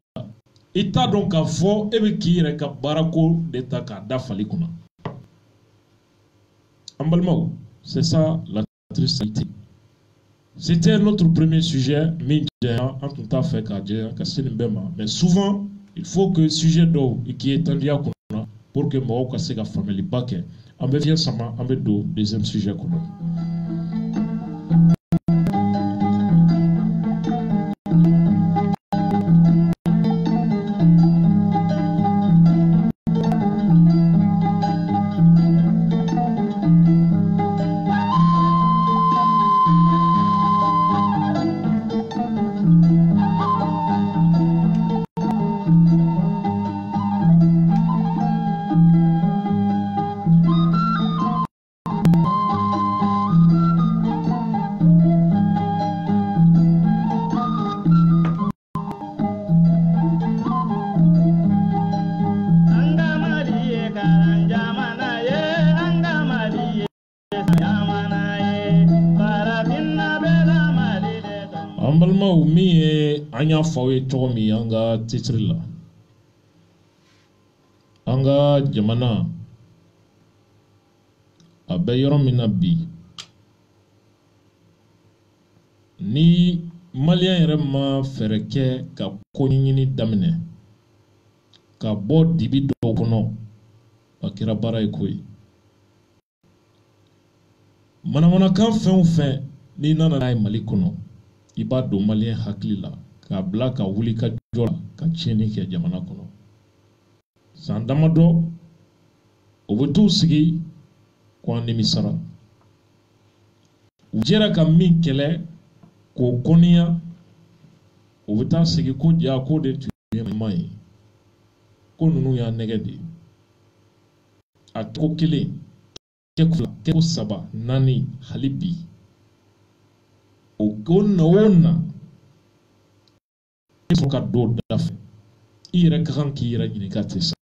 i t'a dɔn k'a fɔ e bɛ k'i yɛrɛ ka baarako de ta k'a da fali kunna an balimaw c'est ça la triste réalité. C'était notre premier sujet min jɛya an tun t'a fɛ k'a jɛya ka se nin bɛɛ ma mais souvent il faut que sujet dɔw i k'i étenduya kɔnɔ pour que mɔgɔw ka se ka faamuyaliba kɛ an bɛ fiɲɛ sama an bɛ don deuxième sujet kɔnɔ. An y'a fɔ aw ye cogo min an ka titre la an ka jamana a bɛ yɔrɔ min na bi ni maliyɛn yɛrɛ ma fɛɛrɛ kɛ ka ko ɲini daminɛ ka bɔ dibi dɔw kɔnɔ a kɛra baara ye ko ye manamanakan fɛn o fɛn n'i nana n'a ye Mali kɔnɔ i b'a don maliyɛn hakili la k'a bila ka wuli ka jɔ la ka tiɲɛni kɛ jamana kɔnɔ san damadɔ o bɛ t'u sigi ko an nimisara u jɛra ka min kɛlɛ k'o kɔniya u bɛ taa sigi ko ja ko de tun ye man ye ko ninnu y'a nɛgɛ de ye a cogo kelen kɛ fila kɛ saba naani hali bi o ko na o na i sɔrɔ ka don da fɛ i yɛrɛ ka kan k'i yɛrɛ ɲininka tɛ sa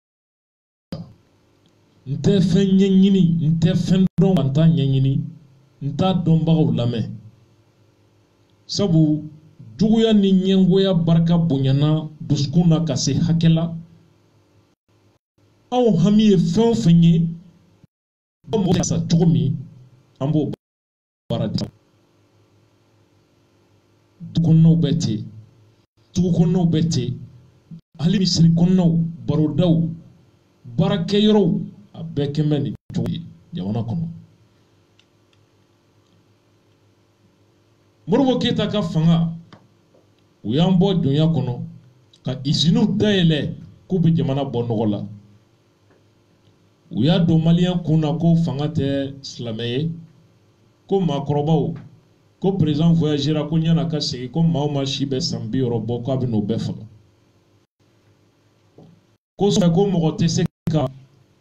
n tɛ fɛn ɲɛɲini n tɛ fɛn dɔn wa n t'a ɲɛɲini n t'a dɔnbagaw lamɛn sabu juguya ni ɲɛngoya barika bonyana dusukun na ka se hakɛ la anw hami ye fɛn o fɛn ye mɔgɔ sa cogo min an b'o baara di dukɔnɔnaw bɛ ten tugukɔnɔnaw bɛ ten hali misiri kɔnɔnaw barodaw baarakɛyɔrɔw a bɛɛ kɛmɛ nin cogo ye jamana kɔnɔ Modibo Keita ka fanga u y'an bɔ dunya kɔnɔ ka iziniw dayɛlɛ k'u bɛ jamana bɔ nɔgɔ la. U y'a don maliyɛn kun na ko fanga tɛ silamɛ ye, ko maakɔrɔbaw ko président voyagera ko ɲana ka segin ko maa o maa si bɛ san 60 bɔ k'a bɛ n'o bɛɛ faga. Ko mɔgɔ tɛ se ka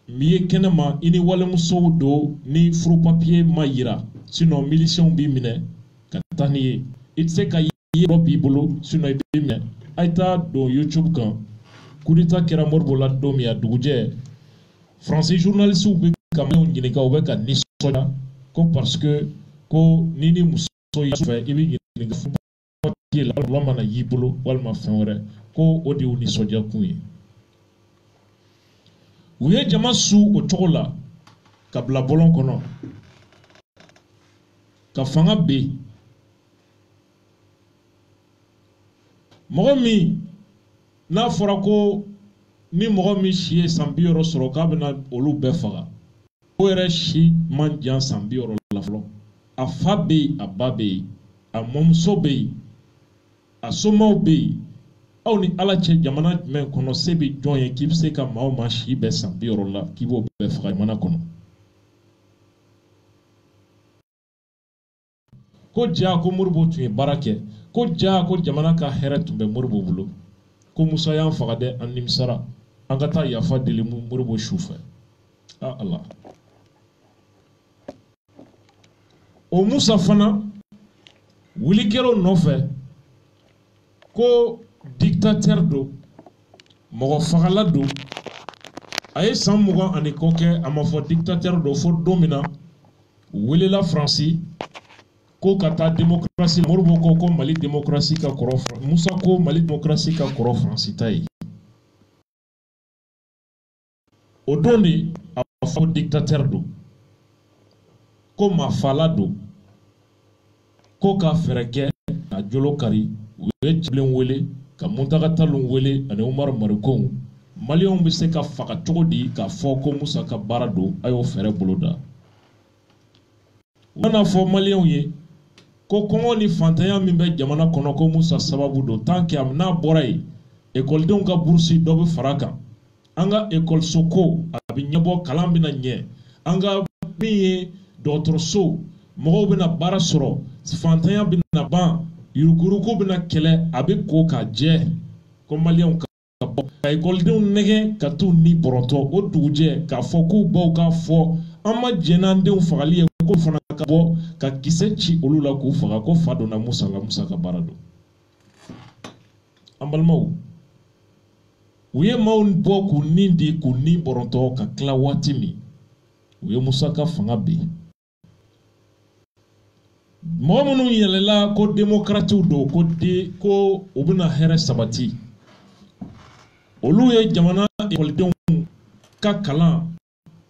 min ye kɛnɛma i ni walimusow don ni furu papier ma yira, sinon miliciens b'i minɛ ka taa n'i ye. I tɛ se ka ye dɔ b'i bolo sinon i b'i minɛ. A ye taa don YouTube kan, coup d'état kɛra Modibo la don min a dugujɛ, Français journalistes bɛ ka maliyɛnw ɲininka u bɛ ka nisɔndiya ko parce que ko ni ni muso ye fɛ i bɛ ɲininka furu papier la walima mana y'i bolo walima fɛn wɛrɛ, ko o de y'u nisɔndiya kun ye. U ye jama su o cogo la ka bila bɔlɔn kɔnɔ ka fanga ben. Mɔgɔ min n'a fɔra ko ni mɔgɔ min si ye san 60 sɔrɔ k'a bɛna olu bɛɛ faga, o yɛrɛ si man jan san 60 la fɔlɔ. A fa bɛ yen, a ba bɛ yen, a mɔmuso bɛ yen, a somaw bɛ yen. Aw ni Ala cɛ jamana jumɛn kɔnɔ se bɛ jɔn ye k'i bɛ se ka maa o maa si bɛɛ san 60 la k'i b'o bɛɛ faga jamana kɔnɔ? Ko ja ko Modibo tun ye baara kɛ, ko ja ko jamana ka hɛrɛ tun bɛ Modibo bolo, ko Musa y'an faga dɛ, an nimisara, an ka taa yafa deli Modibo su fɛ. Ah Allah. O Musa fana wulikɛlaw nɔfɛ ko dictateur do, mɔgɔ fagala do. A ye san 20 ani kɔ kɛ a ma fɔ dictateur do fo don min na u welela Faransi ko ka taa démocratie. Modibo ko Mali démocratie ka kɔrɔ, Musa ko Mali démocratie ka kɔrɔ Faransi ta ye. O don de a fɔ dictateur do, ko maafala do, ko ka fɛɛrɛ kɛ ka jolo kari. U ye Cibilen wele ka Muntaka Taloun wele ani Umaru Mariko. Maliyɛnw bɛ se ka faga cogo di k'a fɔ ko Musa ka baara do, a y'o fɛɛrɛ bolo da. U mana fɔ maliyɛnw ye ko kɔngɔ ni fantanya min bɛ jamana kɔnɔ ko Musa sababu do, tant que n'a bɔra yen ekɔlidenw ka bourse dɔ bɛ fara kan, an ka ekɔliso ko a bɛ ɲɛbɔ, kalan bɛna ɲɛ, an ka min ye dɔgɔtɔrɔso mɔgɔw bɛna baara sɔrɔ, fantanya bɛna ban, yurukuruku bɛna kɛlɛ, a bɛ ko ka jɛ. Ko maliyɛnw ka bɔ ka ekɔlidenw nɛgɛ ka t'u ni bɔrɔntɔ, o dugujɛ k'a fɔ k'u baw k'a fɔ an ma jɛn n'an denw fagali ye, ko fana ka bɔ ka kisɛ ci olu la k'u faga, ko fa donna Musa la, Musa ka baara do. An balimaw, u ye maaw bɔ k'u ni di k'u ni bɔrɔntɔ ka tila waati min u ye Musa ka fanga ben. Mɔgɔ minnu yɛlɛla ko démocrates do, ko u bɛna hɛrɛ sabati, olu ye jamana ekɔlidenw ka kalan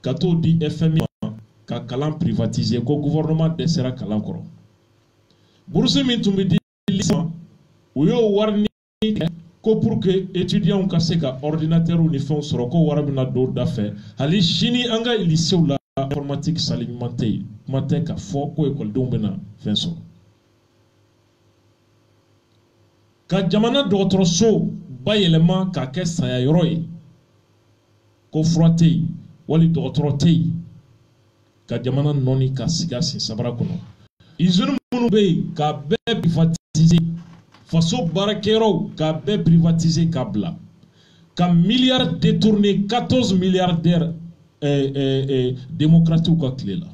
ka t'o di FMI ma ka kalan privatiser, ko gouvernement dɛsɛra kalan kɔrɔ. Bourse min tun bɛ di lycée u y'o wari ɲini ko pour que étudiants ka se ka ordinateur ni fɛnw sɔrɔ, ko wari bɛna don da fɛ. Hali sini an ka lycéw la informatique sali ɲuman tɛ yen, kuma tɛ ka fɔ ko ekɔlidenw bɛna fɛn sɔrɔ. Ka jamana dɔgɔtɔrɔso bayɛlɛma k'a kɛ saya yɔrɔ ye, ko fura tɛ yen wali dɔgɔtɔrɔ tɛ yen, ka jamana nɔni ka sigi a sen sabara kɔnɔ. Usine minnu bɛ yen k'a bɛɛ privatiser, faso baarakɛyɔrɔw k'a bɛɛ privatiser k'a bila, ka milliards détourner, 14 milliardaires démocrates ka tile la,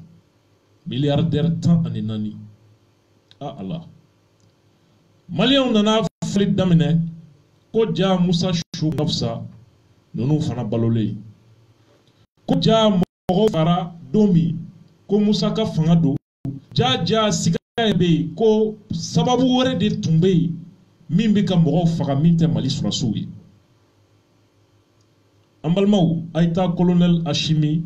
milliardaires 14. Ah Allah. Maliyɛnw nana fili daminɛ ko ja Musa su ka fisa ninnu fana balolen, ko ja mɔgɔw fara don min ko Musa ka fanga do, ja siga bɛ yen ko sababu wɛrɛ de tun bɛ yen min bɛ ka mɔgɔw faga min tɛ Mali sɔrɔsiw ye. An balimaw, a ye taa colonel Hachimi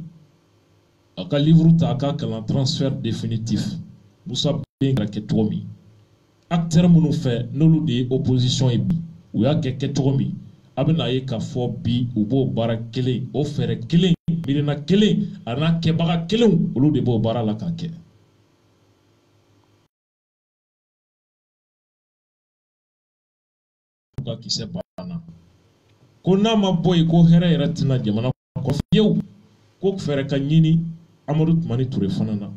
a ka livre ta a ka kalan transfert définitif Musa bɛ ka kɛ cogo min, acteurs minnu fɛ n'olu de ye opposition ye bi u y'a kɛ cogo min, a bɛna ye k'a fɔ bi u b'o baara kelen, o fɛɛrɛ kelen, miirina kelen a n'a kɛbaga kelenw olu de b'o baara la k'a kɛ. ka kisɛ banna ko n'a ma bɔ yen ko hɛrɛ yɛrɛ tɛna jamana kɔfɛ fiyewu ko fɛɛrɛ ka ɲini Amadu Tumani Ture fana na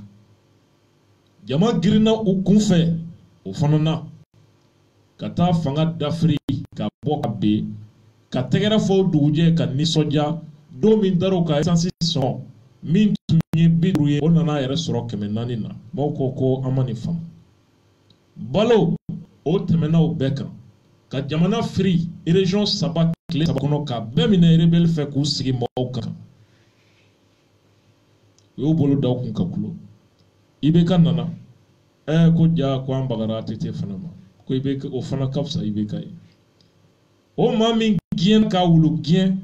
jama girinna u kunfɛ o fana na ka taa fanga dafiri ka bɔ ka ben ka tɛgɛrɛ fɔ dugujɛ ka nisɔndiya don min dar'o ka esansi sɔn min tun ye 50 ye o nana yɛrɛ sɔrɔ 400 na mɔgɔw ko an ma nin faamu balo o tɛmɛna o bɛɛ kan ka jamana firi région 3 tile 3 kɔnɔ ka bɛɛ minɛ rebelle fɛ k'u sigi mɔgɔw kan u y'u bolo da u kun ka kulo IBK nana ko ja ko an bagara ATT fana ma ko IBK o fana ka fisa IBK ye o maa min gɛn ka wulu gɛn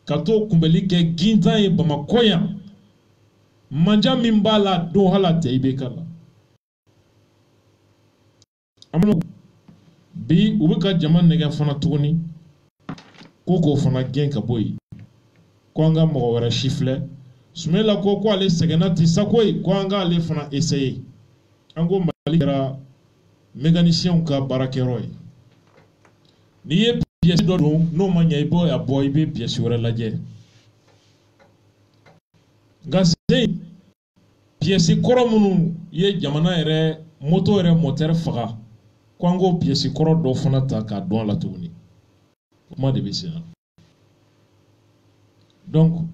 ka to kunbɛli kɛ gintan ye Bamakɔ yan manja min b'a la don hala tɛ IBK la amanu bi u bɛ ka jama nɛgɛ fana tuguni ko k'o fana gɛn ka bɔ yen ko an ka mɔgɔ wɛrɛ si filɛ Sumela ko ale sɛgɛnna ti sako ye ko an ka ale fana essayer an ko Mali kɛra mécaniciens ka baarakɛyɔrɔ ye n'i ye pièce dɔ don n'o ma ɲɛ i bɔ a bɔ i bɛ pièce wɛrɛ lajɛ nka sen pièce kɔrɔ minnu ye jamana yɛrɛ moto yɛrɛ moteur faga ko an ko pièce kɔrɔ dɔ fana ta k'a dɔn a la tuguni kuma de bɛ sen na donc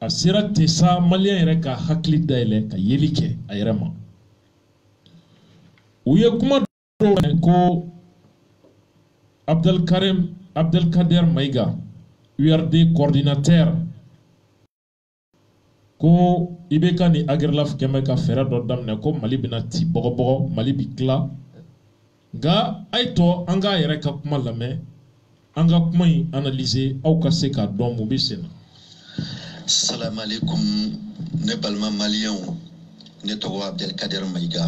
a sera ten sa malien yɛrɛ ka hakili dayɛlɛ ka yeli kɛ a yɛrɛ ma u ye kuma dɔw fɔ ko Abdelkader Maïga URD coordinateur ko IBK ni Agerlaf kɛmɛ ka fɛɛrɛ dɔ daminɛ ko Mali bɛna ci bɔgɔbɔgɔ Mali bi tila nka a ye to an k'a yɛrɛ ka kuma lamɛn an ka kuma in analyser aw ka se k'a dɔn mun bɛ sen na. Salam alaikum ne balma malien ne tɔgɔ Abdelkader Maïga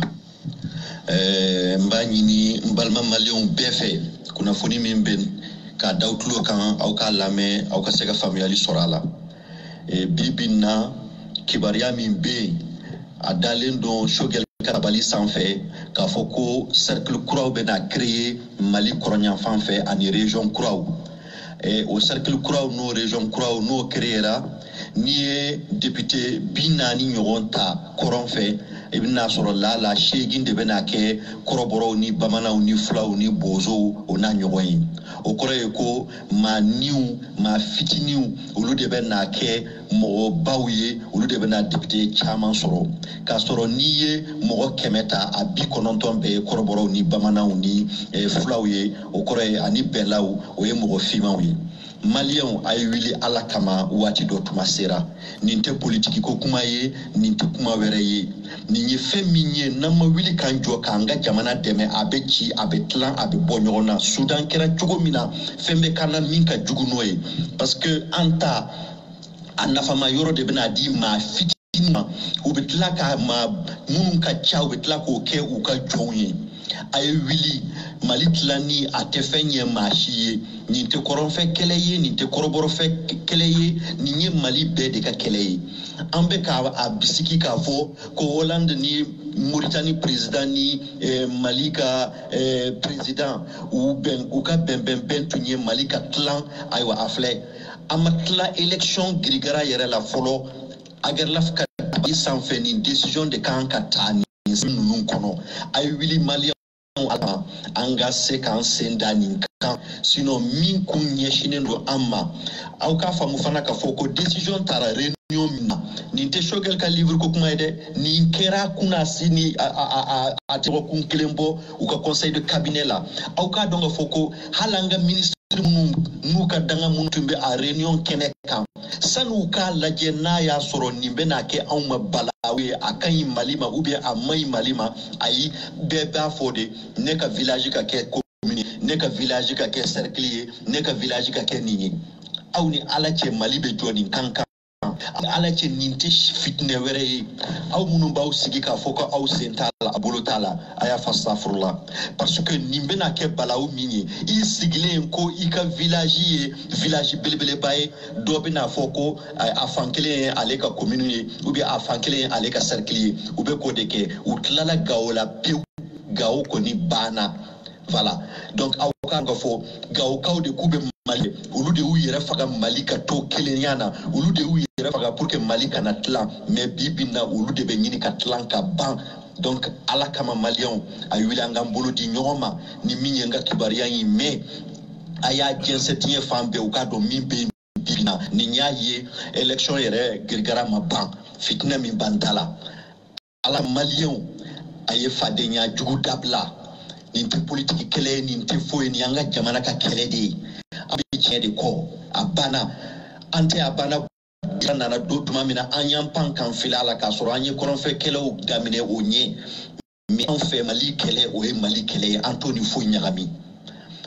n b'a ɲini n balma malien bɛɛ fɛ kunnafoni min bɛ k'a da aw tulo kan aw k'a lamɛn aw ka se ka faamuyali sɔrɔ a la bi bi in na kibaruya min bɛ yen a dalen don Choguel Karabali sanfɛ k'a fɔ ko cercle kuraw bɛna créer Mali kɔrɔnyanfan fɛ ani région kuraw o cercle kuraw n'o région kuraw n'o créera n'i ye député 40 ɲɔgɔn ta kɔrɔn fɛ i bɛna sɔrɔ la 8 de bɛna kɛ kɔrɔbɔrɔw ni bamananw ni fulaw ni bozow o n'a ɲɔgɔn ye o kɔrɔ ye ko maa niw maa fitiniw olu de bɛna kɛ mɔgɔ baw ye olu de bɛna député caman sɔrɔ k'a sɔrɔ n'i ye mɔgɔ 100 ta a 90 bɛɛ ye kɔrɔbɔrɔw ni bamananw ni fulaw ye o kɔrɔ ye ani bɛlaw o ye mɔgɔ fimanw ye Maliens a ye wili ala kama waati dɔ tuma sera nin tɛ politiki ko kuma ye nin tɛ kuma wɛrɛ ye nin ye fɛn min ye n'an ma wili k'an jɔ k'an ka jamana dɛmɛ a bɛ ci a bɛ tilan a bɛ bɔ ɲɔgɔn na Sudan kɛra cogo min na fɛn bɛ kana min ka jugu n'o ye parce que an ta a nafama yɔrɔ de bɛna di maa fitinin ma u bɛ tila ka maa minnu ka ca u bɛ tila k'o kɛ u ka jɔnw ye a ye wili Mali tilani a tɛ fɛn ɲɛ maa si ye nin tɛ kɔrɔnfɛ kɛlɛ ye nin tɛ kɔrɔbɔrɔfɛ kɛlɛ ye nin ye Mali bɛɛ de ka kɛlɛ ye an bɛ k'a bisiki k'a fɔ ko Hollande ni Mauritanie président ni Mali ka président u ka bɛnbɛnbɛn tun ye Mali ka tilan ayiwa a filɛ a ma tila élection girigara yɛrɛ la fɔlɔ Agerlaf ka sanfɛ nin décision de kan ka ta nin ninnu kɔnɔ a ye wili Mali an ka se k'an sen da nin kan sinon min kun ɲɛsinen don an ma aw k'a faamu fana k'a fɔ ko décision taara réunion min na nin tɛ Choguel ka livre ko kuma ye dɛ nin kɛra kunna si ni a dɔgɔkun kelen bɔ u ka conseil de cabinet la aw k'a dɔn k'a fɔ ko hali an ka ministre minnu n'u ka danga minnu tun bɛ a réunion kɛnɛ kan san'u k'a lajɛ n'a y'a sɔrɔ nin bɛna kɛ anw ma balawu ye a ka ɲi Mali ma ou bien a man ɲi Mali ma ayi bɛɛ b'a fɔ de ne ka village ka kɛ commune ne ka village ka kɛ cercle ye ne ka village ka kɛ nin ye aw ni Ala cɛ Mali bɛ jɔ nin kan kan Ala cɛ nin tɛ fitinɛ wɛrɛ ye aw minnu b'aw sigi k'a fɔ ko aw sen t'a la a bolo t'a la a y'a fɔ astafurula parce que nin bɛna kɛ balawu min ye i sigilen ko i ka village ye village belebeleba ye dɔ bɛna fɔ ko a fan kelen ye ale ka commune ye ou bien a fan kelen ye ale ka cercle ye u bɛ k'o de kɛ u tilala Gao la pewu Gao kɔni banna Voilà. Donc, Aoukango, Gaokao de Koube Mali, ou de où il faga Malika to Keleniana, ou de où il faga pour que Malika Natlan, mais Bibina ou de Benini Katlan Kaban. Donc, Alakama Malion, a eu l'angambolo di Nyoma, ni Minyanga Kibaria me, Aya Jensetien Fambe, ou Kado Mimbe Bibina, Ninyaye, élection yere, Grigara Maban, Fitna Mimbandala. Ala Malion, Aye Fadenya, Djoudabla. Ninti politique kele ninti foye ni anga jamana ka kele de abi tiɲɛ de kɔ a banna an tɛ a banna nana don tuma min na an y'an pan kan fila la k'a sɔrɔ an ye kɔrɔnfɛ kɛlɛw daminɛ o ɲɛ mais anw fɛ Mali kɛlɛ o ye Mali kɛlɛ ye an t'o ni foyi ɲagami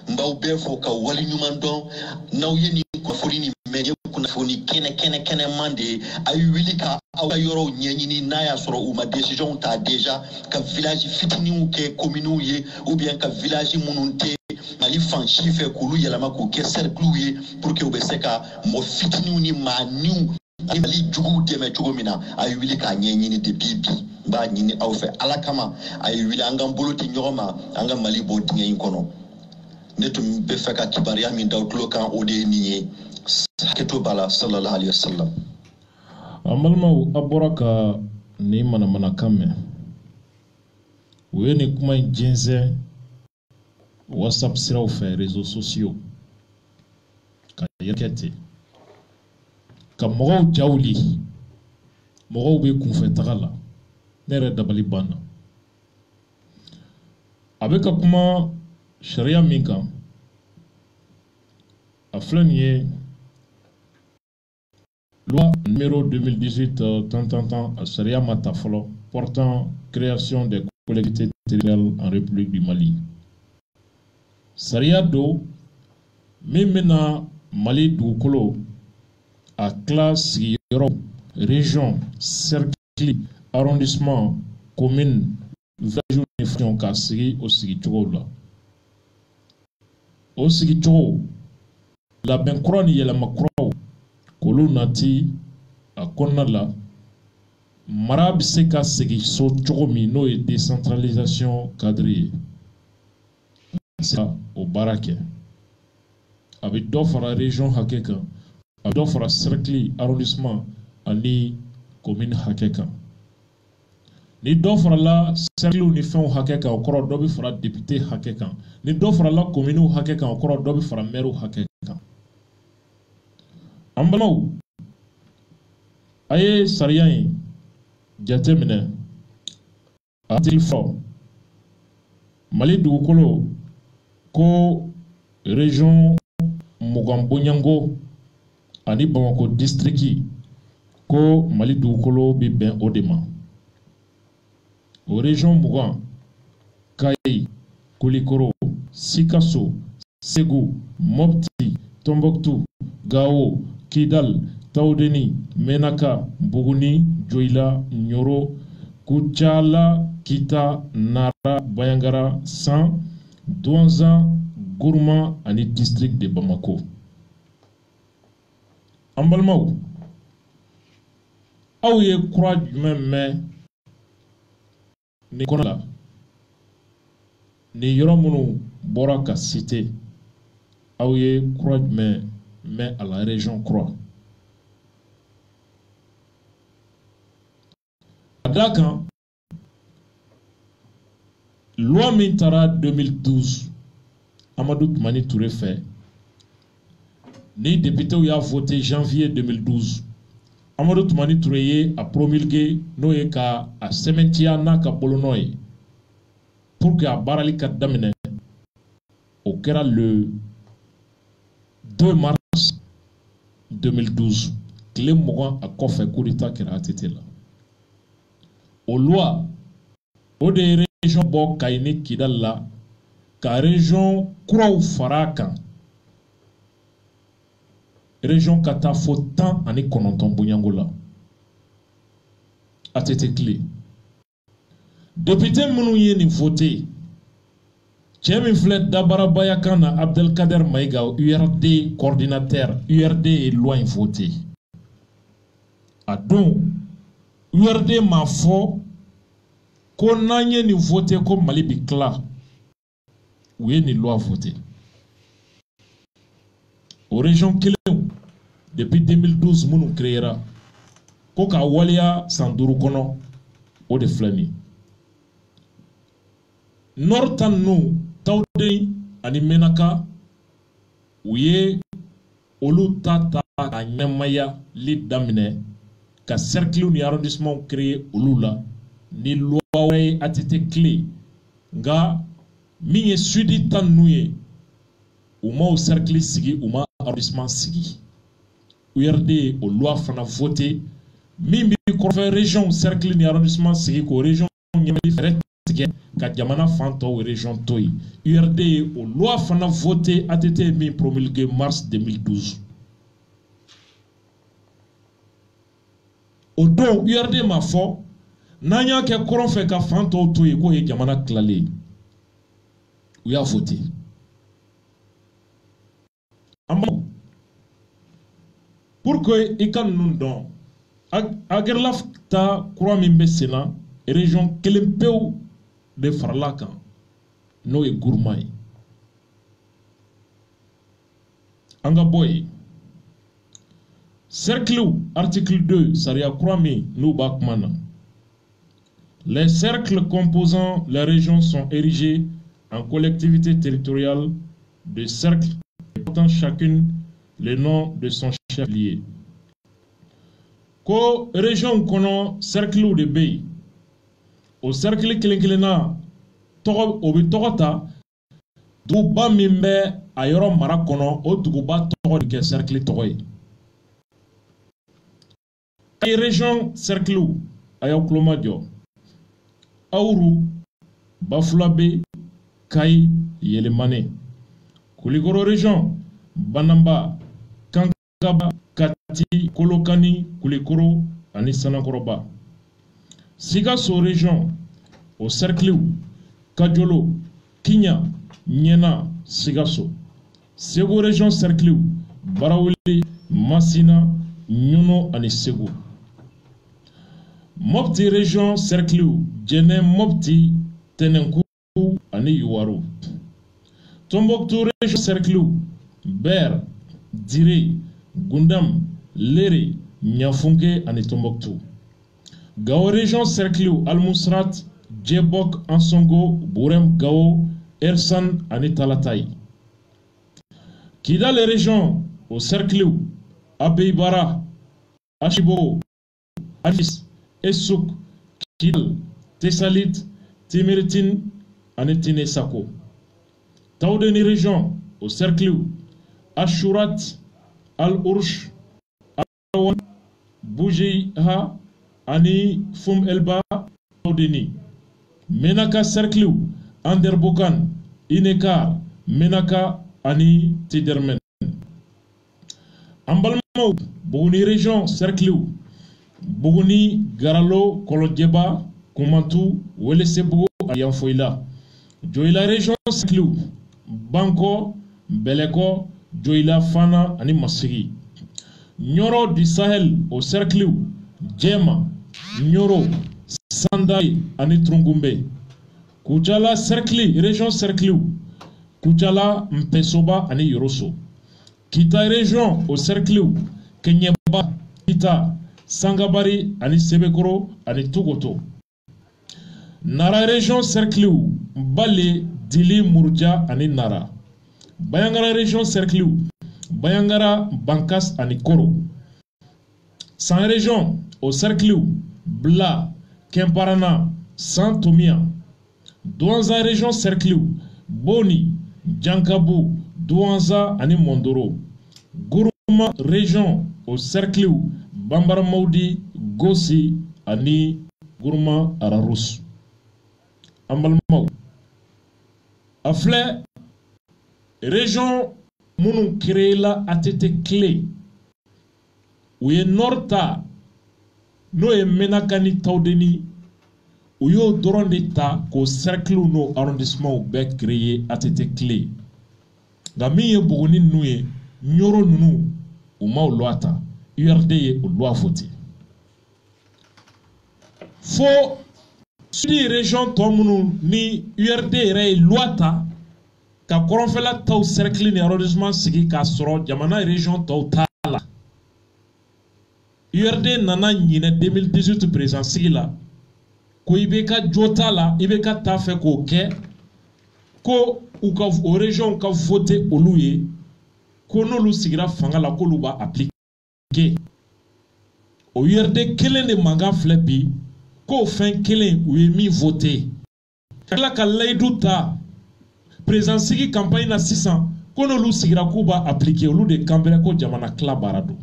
n b'aw bɛɛ fɔ ka wali ɲuman dɔn n'aw ye nin kunnafoni nin mɛn ye kunnafoni kɛnɛman de ye a ye wuli ka aw ka yɔrɔw ɲɛɲini n'a y'a sɔrɔ u ma décision ta déjà ka village fitininw kɛ communes ye ou bien ka village minnu tɛ Mali fan si fɛ k'olu yɛlɛma k'u kɛ cercles ye pour que u bɛ se ka mɔgɔ fitininw ni maaniw ani Mali juguw dɛmɛ cogo min na a ye wuli k'a ɲɛɲini depuis bi n b'a ɲini aw fɛ Ala kama a ye wuli an k'an bolo di ɲɔgɔn ma an ka Mali bɔ dingɛ in kɔnɔ ne tun bɛ fɛ ka kibaruya min da tulo kan o de ye nin ye hakɛto b'a la sallallahu alaihi wasallam. An balimaw a bɔra ka nin manamanakan mɛn u ye nin kuma in jɛnsɛn WhatsApp siraw fɛ réseaux sociaux ka yɛrɛkɛ ten ka mɔgɔw jawuli mɔgɔw bɛ kunfɛtaga la ne yɛrɛ dabali banna a bɛ ka kuma sariya min kan a filɛ nin ye loi numéro 2018 tant a sariya ma ta fɔlɔ portant création des collectivités territoriales en République du Mali sariya do min bɛna Mali dugukolo a tila sigiyɔrɔ région cercle arrondissement commune village ni fɛnw ka sigi o sigicogo la o sigicogo labɛn kura ni yɛlɛma kuraw k'olu nati a kɔnɔna la mara bɛ se ka segin so cogo min n'o ye décentralisation cadre ye o baara kɛ a bɛ dɔ fara région hakɛ kan a bɛ dɔ fara cercle arrondissement ani commune hakɛ kan ni dɔ farala cercle ni fɛnw hakɛ kan o kɔrɔ dɔ bɛ fara député hakɛ kan ni dɔ farala commune hakɛ kan o kɔrɔ dɔ bɛ fara maire hakɛ kan an balimaw a ye sariya in jateminɛ a tigi fɔ Mali dugukolo ko région mugan bonyango ani Bamako district ko Mali dugukolo bɛ bɛn o de ma o région mugan Kayi Kulikoro Sikaso Segu Mopti Tombouctou Gao Kidal Taoudeni Menaka Buguni Dioila Nyoro Kuchala Kita Nara Bayangara San Douanza Gourma ani district de Bamako an balimaw aw ye kura jumɛn mɛn nin kɔnɔ la nin yɔrɔ minnu bɔra ka cité aw ye kura jumɛn mɛn a la région kura a d'a kan loi min taara 2012 Amadou Toumani Touré fɛ ni députés y'a voté janvier 2012 Amadou Toumani Touré ye a promulgué n'o ye ka a sɛbɛntiya n'a ka bolonɔ ye pour que a baarali ka daminɛ o kɛra le 2 mars 2012 tile 20 a kɔfɛ coup d'état kɛra ATT la o loi o de ye région bɔ Kayi ni Kidal la ka région kuraw fara kan région ka taa fo 19 bonyango la ATT clé député minnu ye nin voté cɛ min filɛ dabarabaya kan na Abdelkader Maïga URD coordinateur URD ye loi in voté a don URD m'a fɔ ko n'an ye nin voté ko Mali bi tila u ye nin loi voté o région kelen depuis 2012 minnu créera ko ka waliya san 5 kɔnɔ o de filɛ nin nord ta ninnu Tawden ani Menaka u ye olu ta ka ɲɛmayali daminɛ ka cercle ni arrondissement créer olu la ni loi wɛrɛ ye ATT clé nga min ye sudi ta ninnu ye u ma o cercle sigi u ma arrondissement sigi URD ye o loi fana voté min bi kɔfɛ région cercle ni arrondissement sigi k'o région ɲɛmali fɛrɛ tigɛ ka jamana fan tɔw région to ye URD ye o loi fana voté ATT ye min promulgué mars 2012 o don URD m'a fɔ n'an y'a kɛ kɔrɔn fɛ ka fan tɔw to ye k'o ye jamana tilalen u y'a voté pour que i ka ninnu dɔn Aguerlaf ta kura min bɛ sen na région kelen pewu de farala kan n'o ye Gourma ye an ka bɔ yen cercle article 2 sariya kura min n'u b'a kuma na les cercles composant la région sont érigés en collectivité territoriale de cercles portant chacune le nom de son chef lié. Ko région kɔnɔ cercle de bɛ yen o cercle kelen kelenna tɔgɔ o bɛ tɔgɔ ta duguba min bɛ a yɔrɔ mara kɔnɔ o duguba tɔgɔ de kɛ cercle tɔgɔ ye. Kayi région cercle a y'aw tulo majɔ Awuru Bafulabe Kayi Yelemane Kulikoro région Banamba Kankaba Kati Kolokani Kulikoro ani Sanakɔrɔba Sikaso région au cercle Kajolo Kinya Ɲɛna Sikaso Segu région cercle Barawuli Masina Ɲono ani Segu Mopti région cercle Jɛnɛ Mopti Tɛnɛnkuru ani Yuwaru Tombouctou région cercle Ber Dire Gundam Lere Nyafunke ani Tombouctou Gao région cercle Al-Mousrat Djebok Ansongo Bourem Gao Ersan ani Talatay Kidal région au cercle Abeibara Ashibo Alis Essouk Kidal Tessalit Timiritin ani Tinesako Tawdeni région au cercle Ashurat Al-Ursh Al-Awan Boujiha ani Fum Elba Tawdeni Menaka cercle Anderbokan Inekar Menaka ani Tidermen Ambalmau Buguni région cercle Buguni Garalo Kolodjeba Kumantu Welesebugo Ayanfoila Joila région cercle Banko Beleko Joila Fana ani Masigi Nyoro du Sahel au cercle Djema Nyoro Sandai ani Trungumbe Kujala cercle région cercle Kujala Mpesoba ani Yoroso Kita région au cercle Kenyeba Kita Sangabari ani Sebekoro ani Tugoto Nara région cercle Bale Dili Murja ani Nara Bayangara région cercle Bayangara Bankas ani Koro San région au cercle Bla Kemparana Santomia Douanza région cercle Boni Djankabu Douanza ani Mondoro Gourma région au cercle Bambara Maudi Gossi ani Gourma Ararous Ambalmau Afle région munu créé la ATT clé où est Norta no e Menakani Tawdeni où yo doron d'état qu'au cercle no arrondissement be créé ATT clé ga mi ye Buguni nouye Nyoro nunu ou ma loata URD ye ou loi voté fo sudi région tomunu ni URD re loata ka kɔrɔnfɛla taw cercle ni arrondissement sigi k'a sɔrɔ jamana région tɔw t'a la URD nana ɲinɛ 2018 président sigi la ko i bɛ ka jo t'a la i bɛ ka t'a fɛ k'o kɛ ko u ka o région ka voter olu ye ko n'olu sigira fanga la k'olu b'a appliquer o URD kelen de mankan filɛ bi k'o fɛn kelen u ye min voter kala ka layidu ta président sigi campagne na sisan ko n'olu sigira k'u b'a appliquer olu de kanbɛrɛ ko jamana tila baara don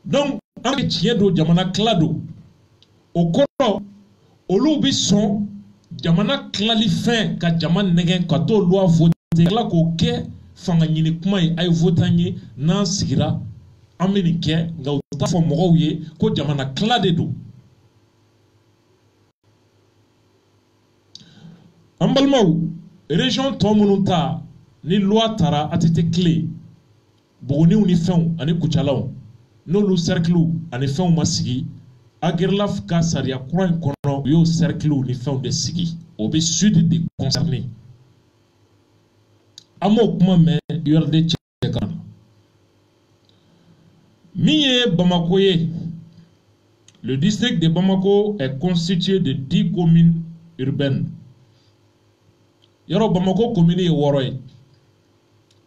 donc an bɛ tiɲɛ don jamana tila don o kɔrɔ olu bɛ sɔn jamana tilali fɛn ka jama nɛgɛn ka t'o loi voter kala k'o kɛ fanga ɲini kuma ye a ye voter an ye n'an sigira an bɛ nin kɛ nka u t'a fɔ mɔgɔw ye ko jamana tila de don an balimaw région tɔ minnu ta ni loi taara ATT clé Buguniw ni fɛnw ani Kucalaw n'olu cerclew ani fɛnw ma sigi Aguerlaf ka sariya kura in kɔnɔ u y'o cerclew ni fɛnw de sigi o bɛ sud de concerné an m'o kuma mɛn URD cɛ kan min ye Bamako ye le district de Bamako est constitué de 10 communes urbaines yɔrɔ Bamako commune ye 6 ye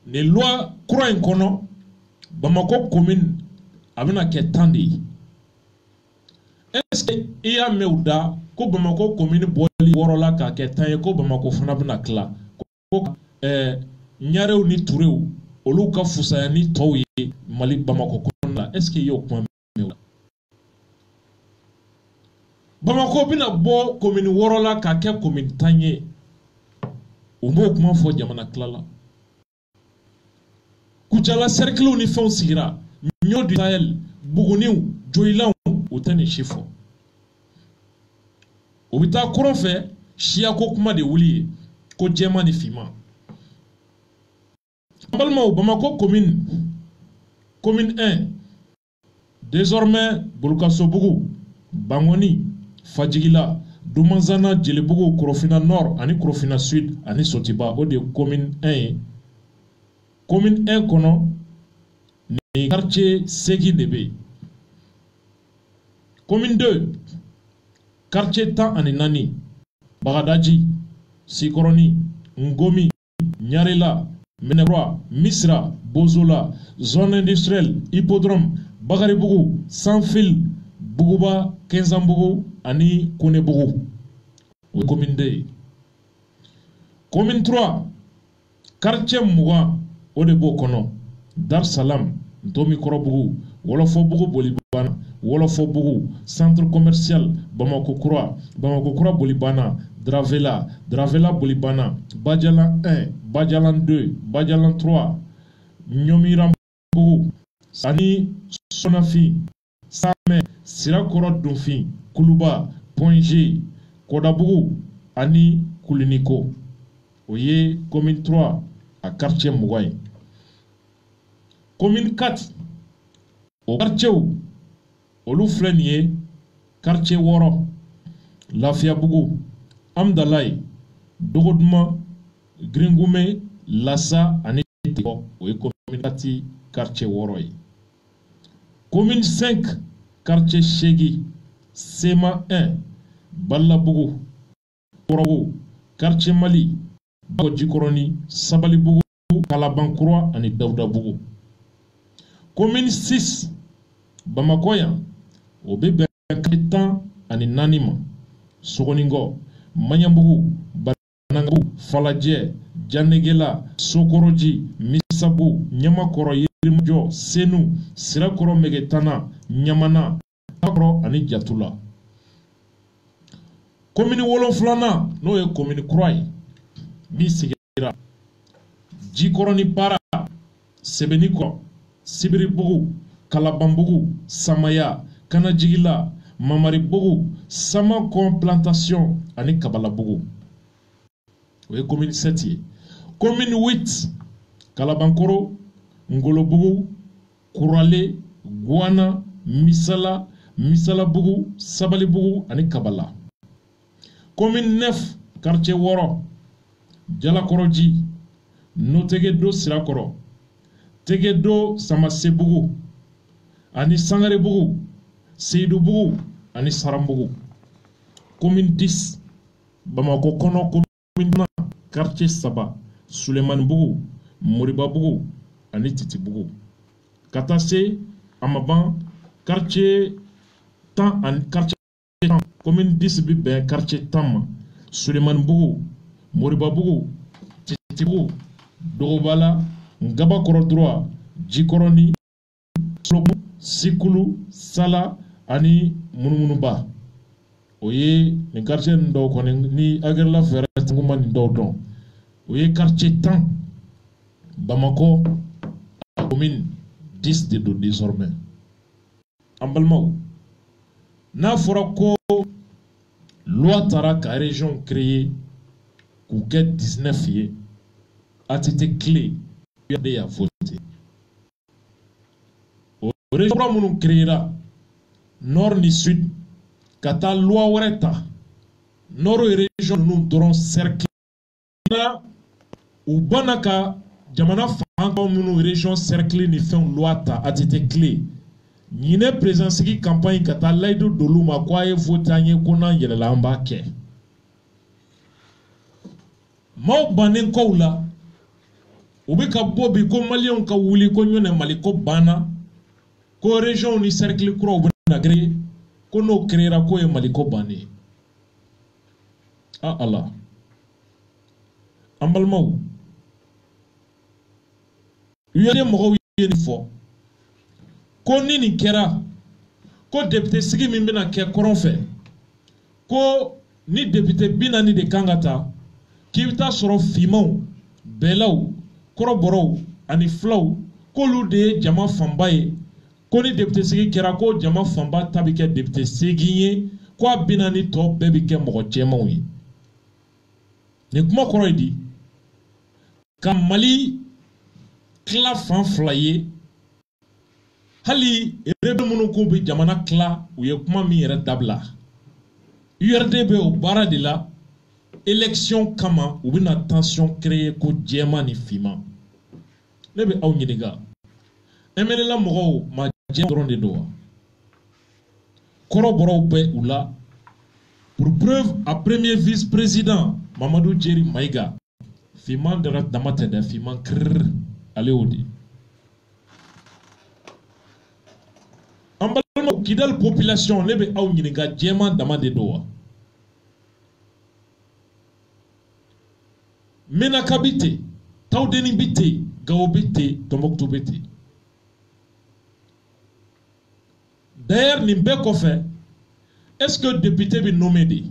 ni loi kura in kɔnɔ Bamako commune a bɛna kɛ 10 de ye est-ce que i y'a mɛn u da ko Bamako commune bɔli 6 la k'a kɛ 10 ye ko Bamako fana bɛna tila ko Ɲarew ni Turew olu ka fusaya ni tɔw ye Mali Bamako kɔnɔna la est-ce que i y'o kuma mɛn u la Bamako bɛna bɔ commune 6 la k'a kɛ commune 10 ye u m'o kuma fɔ jamana tila la Kucala cercle ni fɛnw sigira Ɲɔ du Sahel Buguniw Joyilanw u tɛ nin si fɔ u bɛ taa kɔrɔn fɛ siyako kuma de wuli ye ko jɛma ni finman an balimaw Bamako commune 1 désormais Bulukasobugu Bangoni Fajigila Dumanzana Jelibugu Korofina Nord ani Korofina Sud ani Sotiba o de commune 1 ye commune 1 kɔnɔ ni quartier 8 de bɛ yen commune 2 quartier 14 Bagadaji Sikoroni Ngomi Ɲarela Minekura Misra Bozola zone industrielle Hippodrome Bakaribugu Sanfil Buguba Kenzanbugu ani Kunebugu o ye commune 2 ye commune 3 quartier 20 o de b'o kɔnɔ Dar Salam Ntomikɔrɔbugu Wɔlɔfɔbugu Bolibana Wɔlɔfɔbugu centre commercial Bamako Kura Bolibana Dravela Bolibana Badjalan 1 Badjalan 2 Badjalan 3 Ɲomirambugu ani Sonafi Samɛ Sirakɔrɔ Dunfin Kuluba Point G Kodabugu ani Kuliniko o ye commune 3 a quartier 20 ye commune 4 o quartierw olu filɛ nin ye quartier 6 Lafiyabugu Amdalaye Dogoduma Gringume Lassa ani Teko o ye commune 4 quartier 6 ye commune 5 quartier 8 Sema 1 Balabugu Korogo quartier Mali Bagojikoroni Sabalibugu Kalabankura ani Dawudabugu commune 6 Bamako yan o bɛ bɛn quartier 10 ani 4 ma Sogoningo Maɲanbugu Banangabu Falajɛ Janegela Sokoroji Misabu Ɲamakɔrɔ Yirimajɔ Senu Sirakɔrɔ Megetana Ɲamana Takɔrɔ ani Jatula commune 7 n'o ye commune kura ye min sigira Jikɔrɔni Para Sebenikɔ Sibiribugu Kalabanbugu Samaya Kanajigila Mamaribugu Samakɔ Plantation ani Kabalabugu o ye commune 7 ye commune 8 Kalabankoro Ngolobugu Kurale Guana Misala Misalabugu Sabalibugu ani Kabala commune 9 quartier 6 Jalakoroji, Notegedo Sirakoro, Tegedo Samasebugu, Ani Sangarebugu, Seidubugu, Ani Sarambugu. Commune 10, Bamako Kono Commune quartier Saba, Suleiman Bougou, Moriba Bougou, Ani Titi Bougou. Katase, Amaban, quartier Tan, quartier Tan, commune 10 Bibé, quartier Tam, Suleiman Bougou, Moriba Bougou, Titi Bougou, Dorobala, Ngaba Korodroa, Djikoroni, Sikulu, Sala, Ani Munumunuba. Oye, les quartiers n'ont pas ni Agerla Ferret, ni Dodon. Oye, quartier Tan, Bamako, commune 10 de désormais. Ambalmao, n'a forako loi Tarak à région créée, Kouket 19 yé, a été clé, il y a voté. Au région où créera, nord ni sud, Kata loi Wareta, nord et région nous dorons cercle. Ou Banaka, Jamana Fanko nous région cercle ni fait une loi ta a été clé. N'y n'est présence qui campagne Kata Laido Doluma quoi et votanye kona yela ambake. Mau banen koula. Ubeka bobi ko malien ka wuli ko nyone maliko bana. Ko région ni cercle kro bana gré. Kono créera ko e maliko bani. Ah Allah. Ambalmau. Yene mo yene fo. Ko nini kera. Ko député sigi min bena ke koron fe. Ko ni député binani de kangata. Kibita soro fimau, belau, koroboro, ani flow. Ko lu de jama fambaye. Ko ni député sigi kera ko jama famba tabike député sigiye. Ko binani to bebike mogo jemawi. Ne kuma koro di. Ka Mali kla fan flaye. Hali rebe munu kumbi jamana kla uye kuma mi yere dabla. URDB au bara de la élection kama ou une tension créée ko djema ni fima. Nebe au nyiniga. Emele la mogo ma djema dron de doa. Koroboro be ou la. Pour preuve à premier vice-président Mamadou Djeri Maïga. Fiman de damatede fiman krrr. Allez odi. Ambalmo kidal population nebe au nyiniga djema damade doa. Menakabite, Taudeni bite, Gaobite, Tomokto bite. D'ailleurs, Nimbeko fait, est-ce que le député est nommé?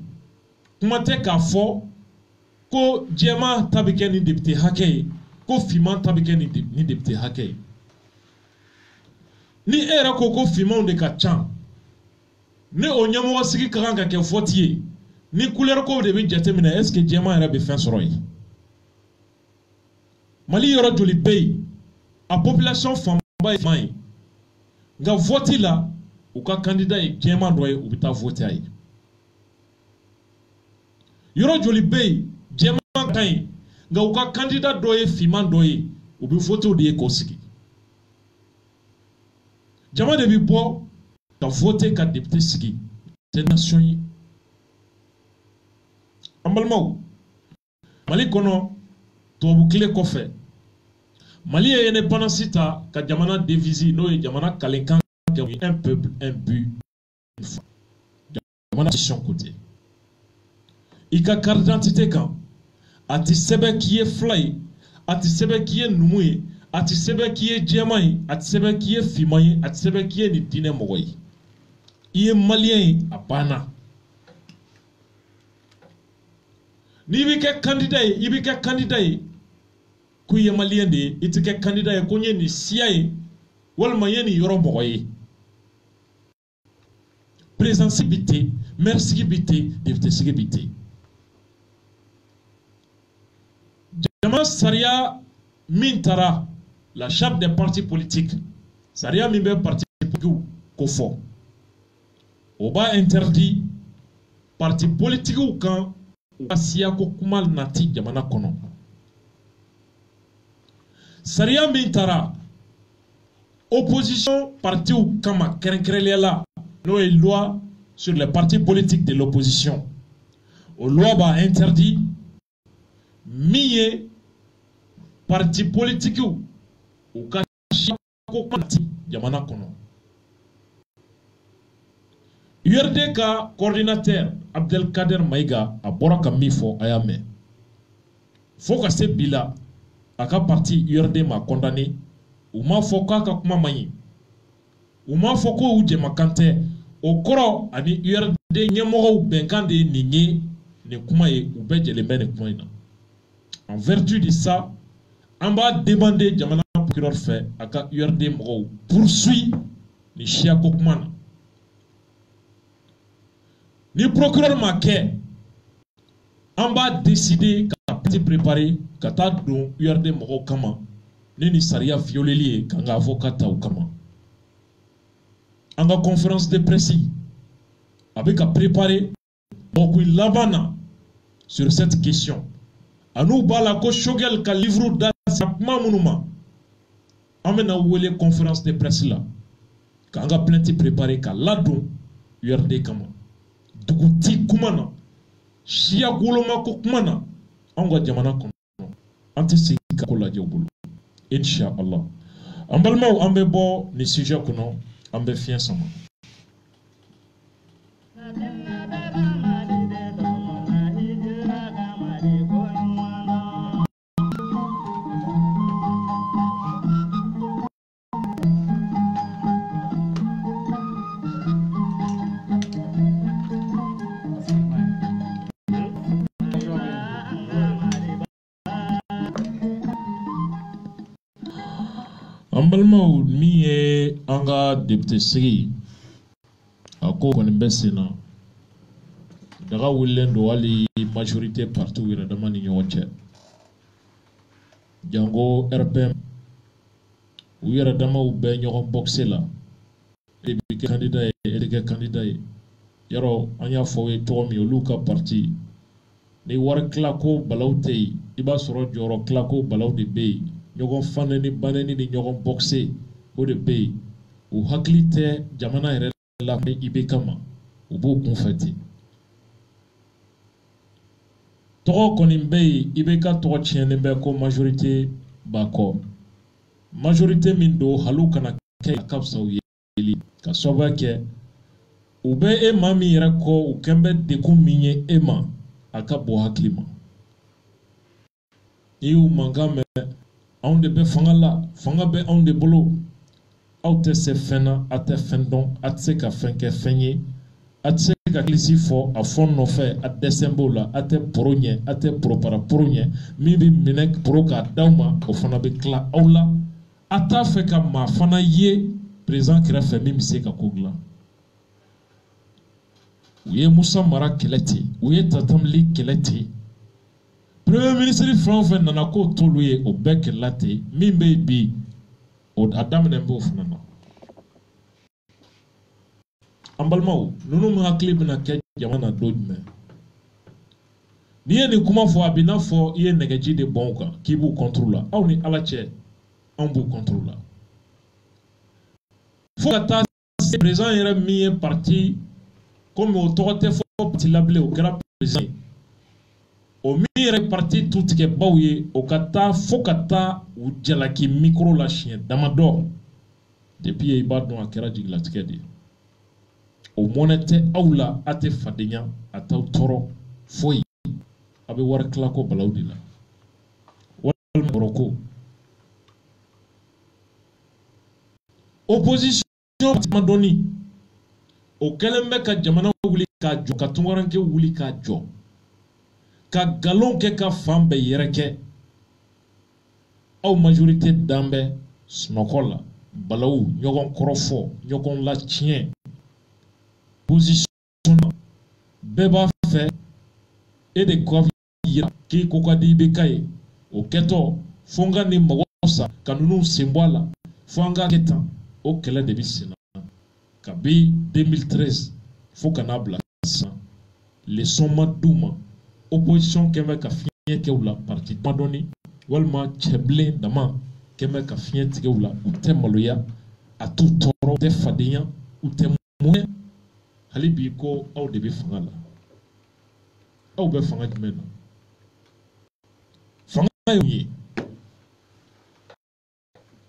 Comment est-ce que Djema tabike ni député Hakei, ko Fiman tabike ni député Hakei? Ni era ko Fiman de Kachan, ni Onyamo Siki Karanga ke Fortier, ni couleur ko de Bijatemina, est-ce que Djema era befin soroy? Mali yoro joli bay a population famba mai nga vote la ou ka candidat e Djema doye ou bita vote ay yoro joli bay Djema kai nga ou ka candidat doye Fiman doye ou bi vote ou de kosiki Djema de bi bo ka vote ka député siki te nation yi ambalmaw Mali kono Tobu kile kofe. Mali est indépendance ka jamana divisi no e jamana kalenkan un peuple un but une foi. Jamana mission côté. Ika carte d'identité kan ati sebe qui est fly ati sebe qui est numue ati sebe qui est djemai ati sebe qui est fimaye ati sebe qui est ni dine mogoy. Iye malien abana. Ni bike candidat kuye malien de itike candidat ko ni siaye wal mayeni yoro mogoye présensibité mercibité député Jama Saria Mintara la charte des partis politiques Saria Mimbe parti politique kofo oba interdit parti politique ou quand Asiya ko kumal nati jamana kono. Sariya min tara opposition parti ou kama kerenkereliala no est loi sur les partis politiques de l'opposition. O loi ba interdit miye parti politique ou ka ko nati jamana kono. URD ka coordinateur Abdelkader Maïga a bora ka mifo ayame. Faut que se bila aka parti URD ma condamné ou ma foka ka kuma mayi. Ou ma foko ou jema kante o koro ani URD nyemoro benkande ninye ne kuma ye ou be jelembe ne kuma ina. En vertu de ça, on va demander jamana procureur fait aka URD mo poursuit ni chia kokmana. Le procureur Maquet, on va décider qu'à petit préparer, qu'à ta don URD Moro Kama, ni saria violé quand avocat ou Kama. En la conférence de presse, avec à préparer, beaucoup l'avana sur cette question. À nous, balako shogel ka livre d'asapma monument. Amena ouele conférence de presse là. Quand on a plein de préparer, qu'à la don URD Kama. Duguti kumana shia guloma ko kumana anga jamana kono ante sika ko la jobulu insha Allah ambalma ambe bo ni sujet kono ambe fien sama Ambalma mi e anga député sigi ako koni besina daga wulendo wali majorité partout ira damani nyoche jango RPM wira dama ube nyogon boxe la e bi candidat e de candidat yaro anya fowe to mi luka parti ni war klako balawte iba soro joro klako balawde be nyogon faneni baneni ni nyogon boxe o de be ou haklite jamana ere la me ibe kama ou bo confeti to konimbe ibe ka to chene be ko majorité bako majorité mindo haluka na ke kapsa yeli ka soba ke ube e mami ere ko u kembe de ku minye ema aka bo haklima iu mangame on de be fanga be on de bolo aute se fena ate fendon ate ka fenke fenye ate ka klisi fo a fon no fe at desembola ate progne ate propara progne mi bi minek proka dauma o fana be kla aula ata fe ka ma fana ye présent kra fe mi se ka kugla uye Musa Mara keleti uye tatamli keleti Premier ministre France nana ko toluye o bek late mimbe bi o adam nembo funana ambalmaw nunu ma clip na ke jamana dojme niye ni kuma fo abina fo iye negeji de bonka kibu contrôle aw ni alache ambu contrôle fo kata présent yere mi parti comme au tote fo petit label au grand président o mire parti tout ke bawye o kata fokata u jalaki micro la chien damado depuis e ba don akera jigla tikedi o monete awla ate fadenya ataw toro foi abe war klako balawdila wal moroko opposition madoni o kelembe ka jamana wuli ka jo ka tungaranke wuli ka jo ka galon ke ka fambe yereke au majorité dambe snokola balawu nyogon korofo nyogon la chien position beba fait et de quoi ki kokadi bekaye o keto fonga ni mawosa kanunu sembola fonga ketan o kele de bisina kabi 2013 fokana bla les somma duma opposition kɛmɛ ka fiɲɛ kɛ u la parti damadɔni walima cɛbilen dama kɛmɛ ka fiɲɛ tigɛ u la u tɛ maloya a t'u tɔɔrɔ u tɛ fadenya u tɛ mɔnɛ hali bi ko aw de bɛ fanga la aw bɛ fanga jumɛn na fanga ye mun ye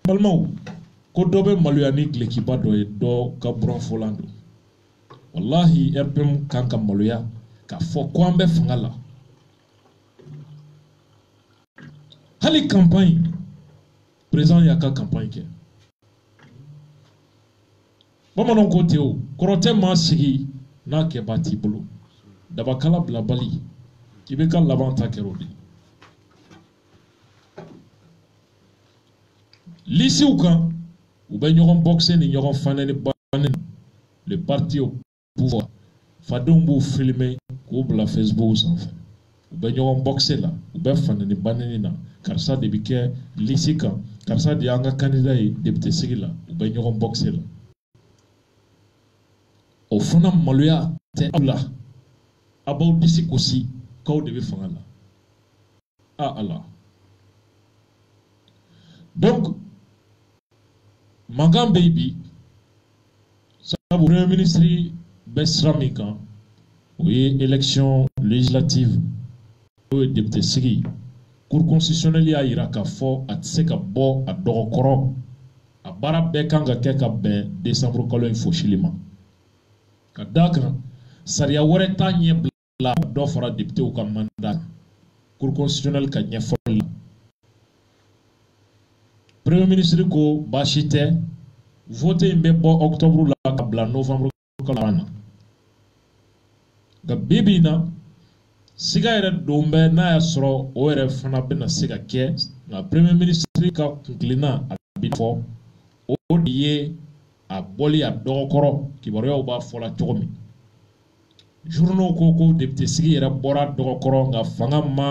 balimaw ko dɔ bɛ maloya ni gilɛkiba dɔ ye dɔ ka buranfɔlan don wallahi RPM kan ka maloya k'a fɔ ko an bɛ fanga la hali campagne président y'a ka campagne kɛ bamananw ko ten o kɔrɔ tɛ maa sigi n'a kɛba t'i bolo dabakala bila bali k'i bɛ ka laban ta kɛra o de lisiw kan u bɛ ɲɔgɔn boxe ni ɲɔgɔn fanɛ ni banni le parti au pouvoir fadenw b'u filmer k'u bila Facebook sanfɛ u bɛ ɲɔgɔn boxe la u bɛ fanɛ ni banni na karisa de bɛ kɛ lisi kan karisa de y'an ka candidat ye député sigi la u bɛ ɲɔgɔn boxe la o fana maloya tɛ aw la a b'aw disi gosi k'aw de bɛ fanga la Allah donc mankan bɛ yen bi sabu premier ministre bɛ sira min kan o ye élection législative n'o ye député sigi cour constitutionnelle y'a jira k'a fɔ a tɛ se ka bɔ a dɔgɔkɔrɔ a baara bɛɛ kan ka kɛ ka bɛn décembre kalo in fosili ma ka d'a kan sariya wɛrɛ t'a ɲɛ bila dɔ fara députéw ka mandat cour constitutionnelle ka ɲɛfɔli la premier ministre ko baasi tɛ vote in bɛ bɔ octobre la ka bila novembre kalo na nka bi bi in na siga yɛrɛ don bɛ n'a y'a sɔrɔ o yɛrɛ fana bɛna se ka kɛ nka premier ministre ka kunkilenna a bɛ fɔ o de ye a bɔli a dɔgɔkɔrɔ kibaruyaw b'a fɔ la cogo min journaux ko député sigi yɛrɛ bɔra dɔgɔkɔrɔ nka fanga ma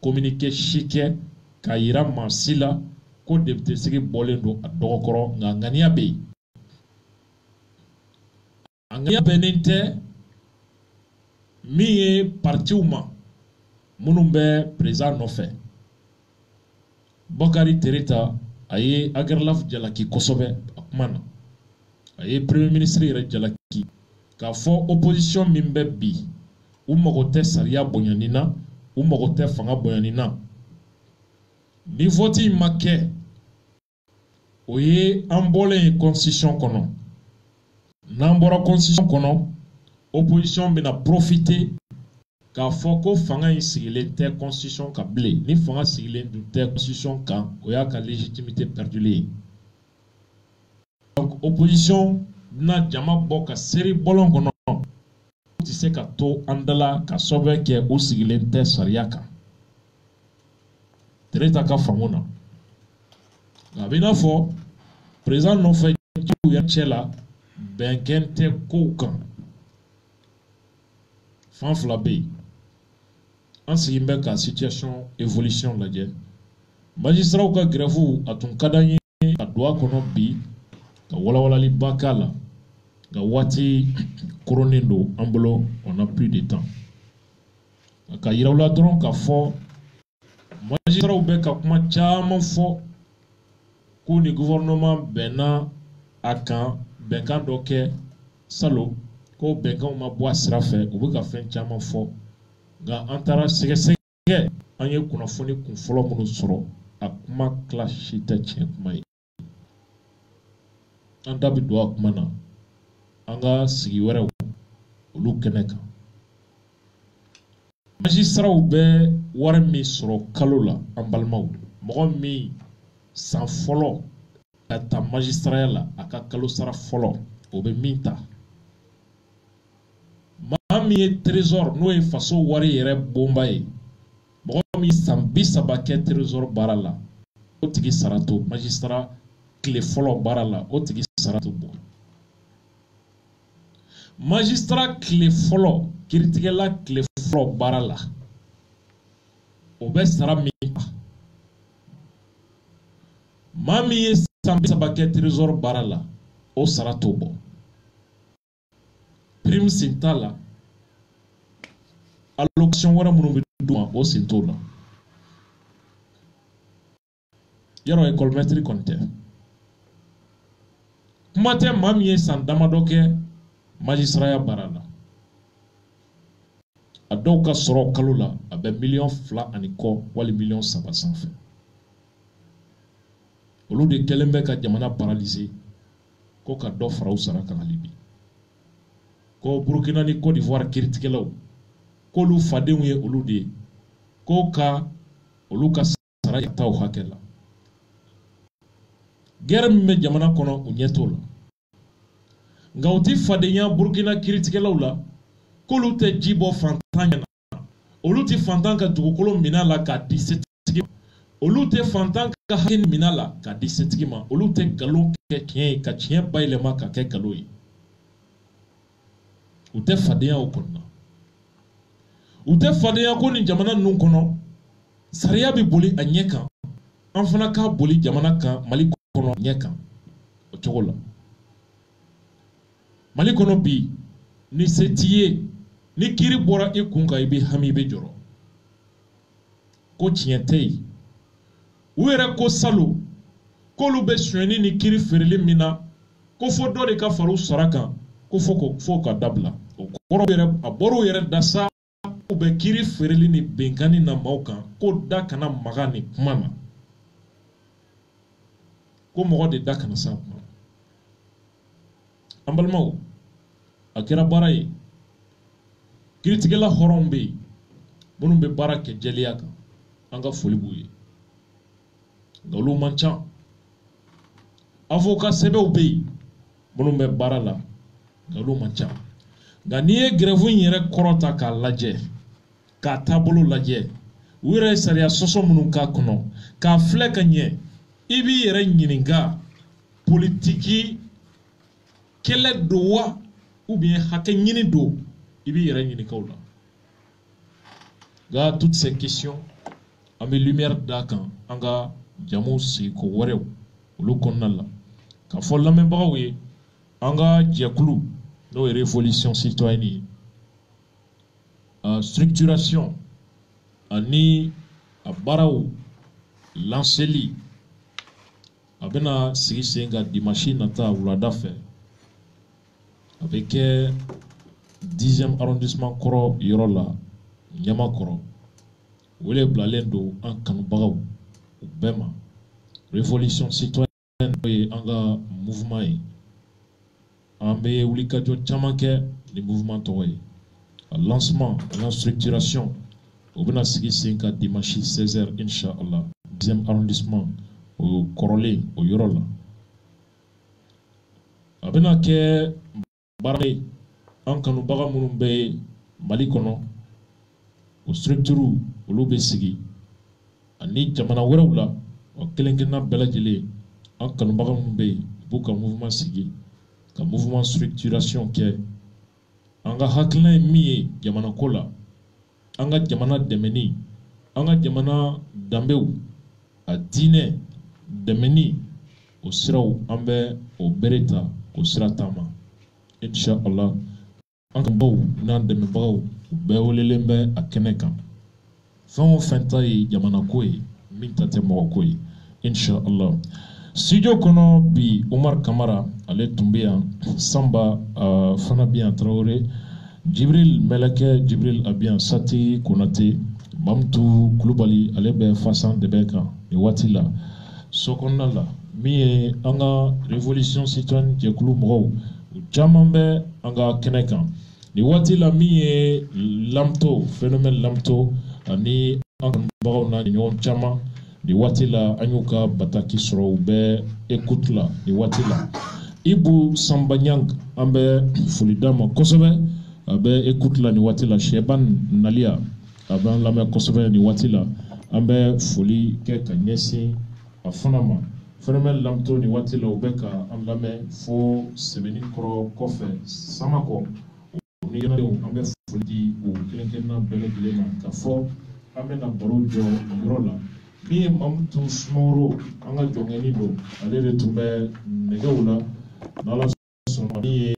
communiqué si kɛ k'a yira maa si la ko député sigi bɔlen don a dɔgɔkɔrɔ nka ŋaniya bɛ yen a ŋaniya bɛnnen tɛ min ye partiw ma minnu bɛ président nɔfɛ Bakari Tereta a ye Agerlaf jalaki kosɛbɛ a kuma na a ye premier ministre yɛrɛ jalaki k'a fɔ opposition min bɛ bi u mago tɛ sariya bonyani na u mago tɛ fanga bonyani na ni vote in ma kɛ o ye an bɔlen constitution kɔnɔ n'an bɔra constitution kɔnɔ opposition bɛna profiter k'a fɔ ko fanga in sigilen tɛ constitution kan bilen ni fanga sigilen dun tɛ constitution kan o y'a ka légitimité perdulen ye donc opposition bɛna jama bɔ ka seri bɔlɔn kɔnɔ o tɛ se ka to an dala ka sababu kɛ o sigilen tɛ sariya kan Tereta ka faamu na nka a bɛ i n'a fɔ président nɔfɛ jiw yɛrɛ cɛ la bɛnkɛn tɛ kow kan fan fila bɛ yen an sigin bɛ ka situation évolution lajɛ magistraw ka grève a tun ka d'an ye ka don a kɔnɔ bi ka walawalaliba k'a la nka waati koronnen don an bolo on n'a plus de temps ka yiraw la dɔrɔn k'a fɔ magistraw bɛ ka kuma caman fɔ ko ni gouvernement bɛnna a kan bɛnkan dɔ kɛ salon ko bɛnkanw ma bɔ a sira fɛ u bɛ ka fɛn caman fɔ nka an taara sɛgɛsɛgɛ an ye kunnafoni kun fɔlɔ minnu sɔrɔ a kuma tila si tɛ tiɲɛ kuma ye an da bɛ don a kuma na an ka sigi wɛrɛw olu kɛnɛ kan magistraw bɛ wari min sɔrɔ kalo la an balimaw mɔgɔ min san fɔlɔ ka ta magistraya la a ka kalo sara fɔlɔ o bɛ min ta maa min ye trésor n'o ye faso wari yɛrɛ bonba ye mɔgɔ min san 30 kɛ trésor baara la o tigi sara to magistrat tile fɔlɔ baara la o tigi sara to bɔ magistrat tile fɔlɔ kiiritigɛla tile fɔlɔ baara la o bɛ sara min ta maa min ye san 30 kɛ trésor baara la o sara to bɔ prime sin t'a la allocation wara munu biduma o sintola yaro école maître konte kumate mamie san damadoke magistrat barala adow ka soro kalula abe $1,000,000 ani ko wali $1,700,000 fe olu de kelembe ka jamana paralyser ko ka do faraw sara kan Libi ko Burkina ni Côte d'Ivoire kritikelaw ko lu fadenw ye olu de ko ka olu ka sara yataw hakela guerre me jamana kono u nyetola ngawti fadenya Burkina kritikelaw la ko lu te jibo fantanya olu ti fantan ka dugukolo minala ka 17 olu te fantan ka hakin minala ka 17 ma olu te galon ke kien ka tien bailema ka ke galoyi u te fadenya o konna u te fadenya ko ni jamana nun kono sariya bi boli a ɲɛ kan an fana ka boli jamana kan Mali kono ɲɛ kan o cogo la Mali kono bi ni se t'i ye ni kiri bɔra i kun kan i bɛ hami i bɛ jɔrɔ ko tiɲɛ tɛ yen u yɛrɛ ko salo k'olu bɛ sonyɛni ni kiri feereli min na ko fo dɔ de ka far'u sara kan ko fo ka dabila o kɔrɔ yɛrɛ a bɔr'u yɛrɛ da sa u bɛ kiri feereli ni bɛnkanni na maaw kan ko da kana maga ni kuma ma ko mɔgɔ de da kana s'a kuma an balimaw a kɛra baara ye kiritigɛla hɔrɔnw bɛ yen minnu bɛ baara kɛ jɛlenya kan an ka foli b'u ye nka olu man ca avocat sɛbɛnw bɛ yen minnu bɛ baara la nka olu man ca nka n'i ye grève in yɛrɛ kɔrɔ ta k'a lajɛ k'a taabolo lajɛ u yɛrɛ ye sariya sɔsɔ minnu k'a kɔnɔ k'a filɛ ka ɲɛ i b'i yɛrɛ ɲininka politiki kɛlɛ don wa ou bien hakɛ ɲini don i b'i yɛrɛ ɲininka o la nka toutes ces questions an bɛ lumière d'a kan an ka jamu sigiko wɛrɛw olu kɔnɔna la k'a fɔ lamɛnbagaw ye an ka jɛkulu n'o ye révolution citoyenne ye structuration ani a baaraw lanceli a bɛna sigi sen kan dimanche nata wulada fɛ a bɛ kɛ 10e arrondissement kɔrɔ yɔrɔ la Ɲamakɔrɔ wele bilalen don an kanubagaw u bɛɛ ma révolution citoyenne n'o ye an ka mouvement ye an bɛ wulikajɔ caman kɛ ni mouvement tɔgɔ ye a lancement ani structuration o bɛna sigi sen kan dimanche 16h inchallah 10e arrondissement o kɔrɔlen o yɔrɔ la a bɛna kɛ baara ye an kanubaga minnu bɛ Mali kɔnɔ o structure olu bɛ sigi ani jamana wɛrɛw la o kelen-kelenna bɛɛ lajɛlen an kanubaga minnu bɛ yen u b'u ka mouvement sigi ka mouvement structuration kɛ an ka hakilina ye min ye jamana ko la an ka jamana dɛmɛni an ka jamana danbew a diinɛ dɛmɛni o siraw an bɛ o bere ta o sira taama inchallah an ka baw n'an dɛmɛbagaw u bɛɛ welelen bɛ a kɛnɛ kan fɛn o fɛn ta ye jamana ko ye min ta tɛ mɔgɔ ko ye inchallah studio kɔnɔ bi Umar Kamara ale tun bɛ yan Samba fana bɛ yan Tarawele Jibril Mɛlɛkɛ Jibril a bɛ yan Sati Konate Mamutu Kulubali ale bɛ Fasan Dɛbɛ kan nin waati la so kɔnɔna la min ye an ka révolution citoyenne jɛkulu mɔgɔw u caman bɛ an ka kɛnɛ kan nin waati la min ye Lamto phénomène Lamto ani an kanubagaw n'a ɲɔgɔn caman nin waati la an y'u ka bataki sɔrɔ u bɛ écoute la nin waati la Ibu Sambanyang an bɛ foli d'a ma kosɛbɛ a bɛ écoute la nin waati la Shɛban Naliya a bɛ an lamɛn kosɛbɛ nin waati la an bɛ foli kɛ ka ɲɛsin a fana ma phénomène Lamto nin waati la u bɛ ka an lamɛn fo Sɛbɛnnikɔrɔ kɔfɛ Samakɔ o ni yɛrɛdenw an bɛ foli di o kelen-kelenna bɛɛ lajɛlen ma ka fɔ an bɛna baro jɔ yɔrɔ la min ye Mamutu Sumaworo an ka jɔnkɛni don ale de tun bɛ nɛgɛw la n'Ala sɔnna min ye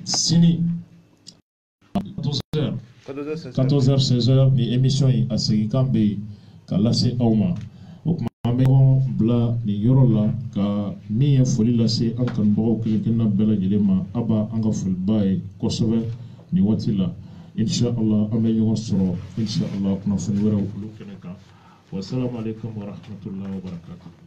sini 14h 14h 16h ni émission yi a segin kan bɛ yen ka lase aw ma o tuma an bɛ ɲɔgɔn bila nin yɔrɔ la ka min ye foli lase an kanubagaw kelen kelenna bɛɛ lajɛlen ma a b'a an ka foliba ye kosɛbɛ nin waati la inshallah an bɛ ɲɔgɔn sɔrɔ inshallah kunnafoni wɛrɛw olu kɛnɛ kan wassalamu alaikum wa rahmatullahi wa barakatuh.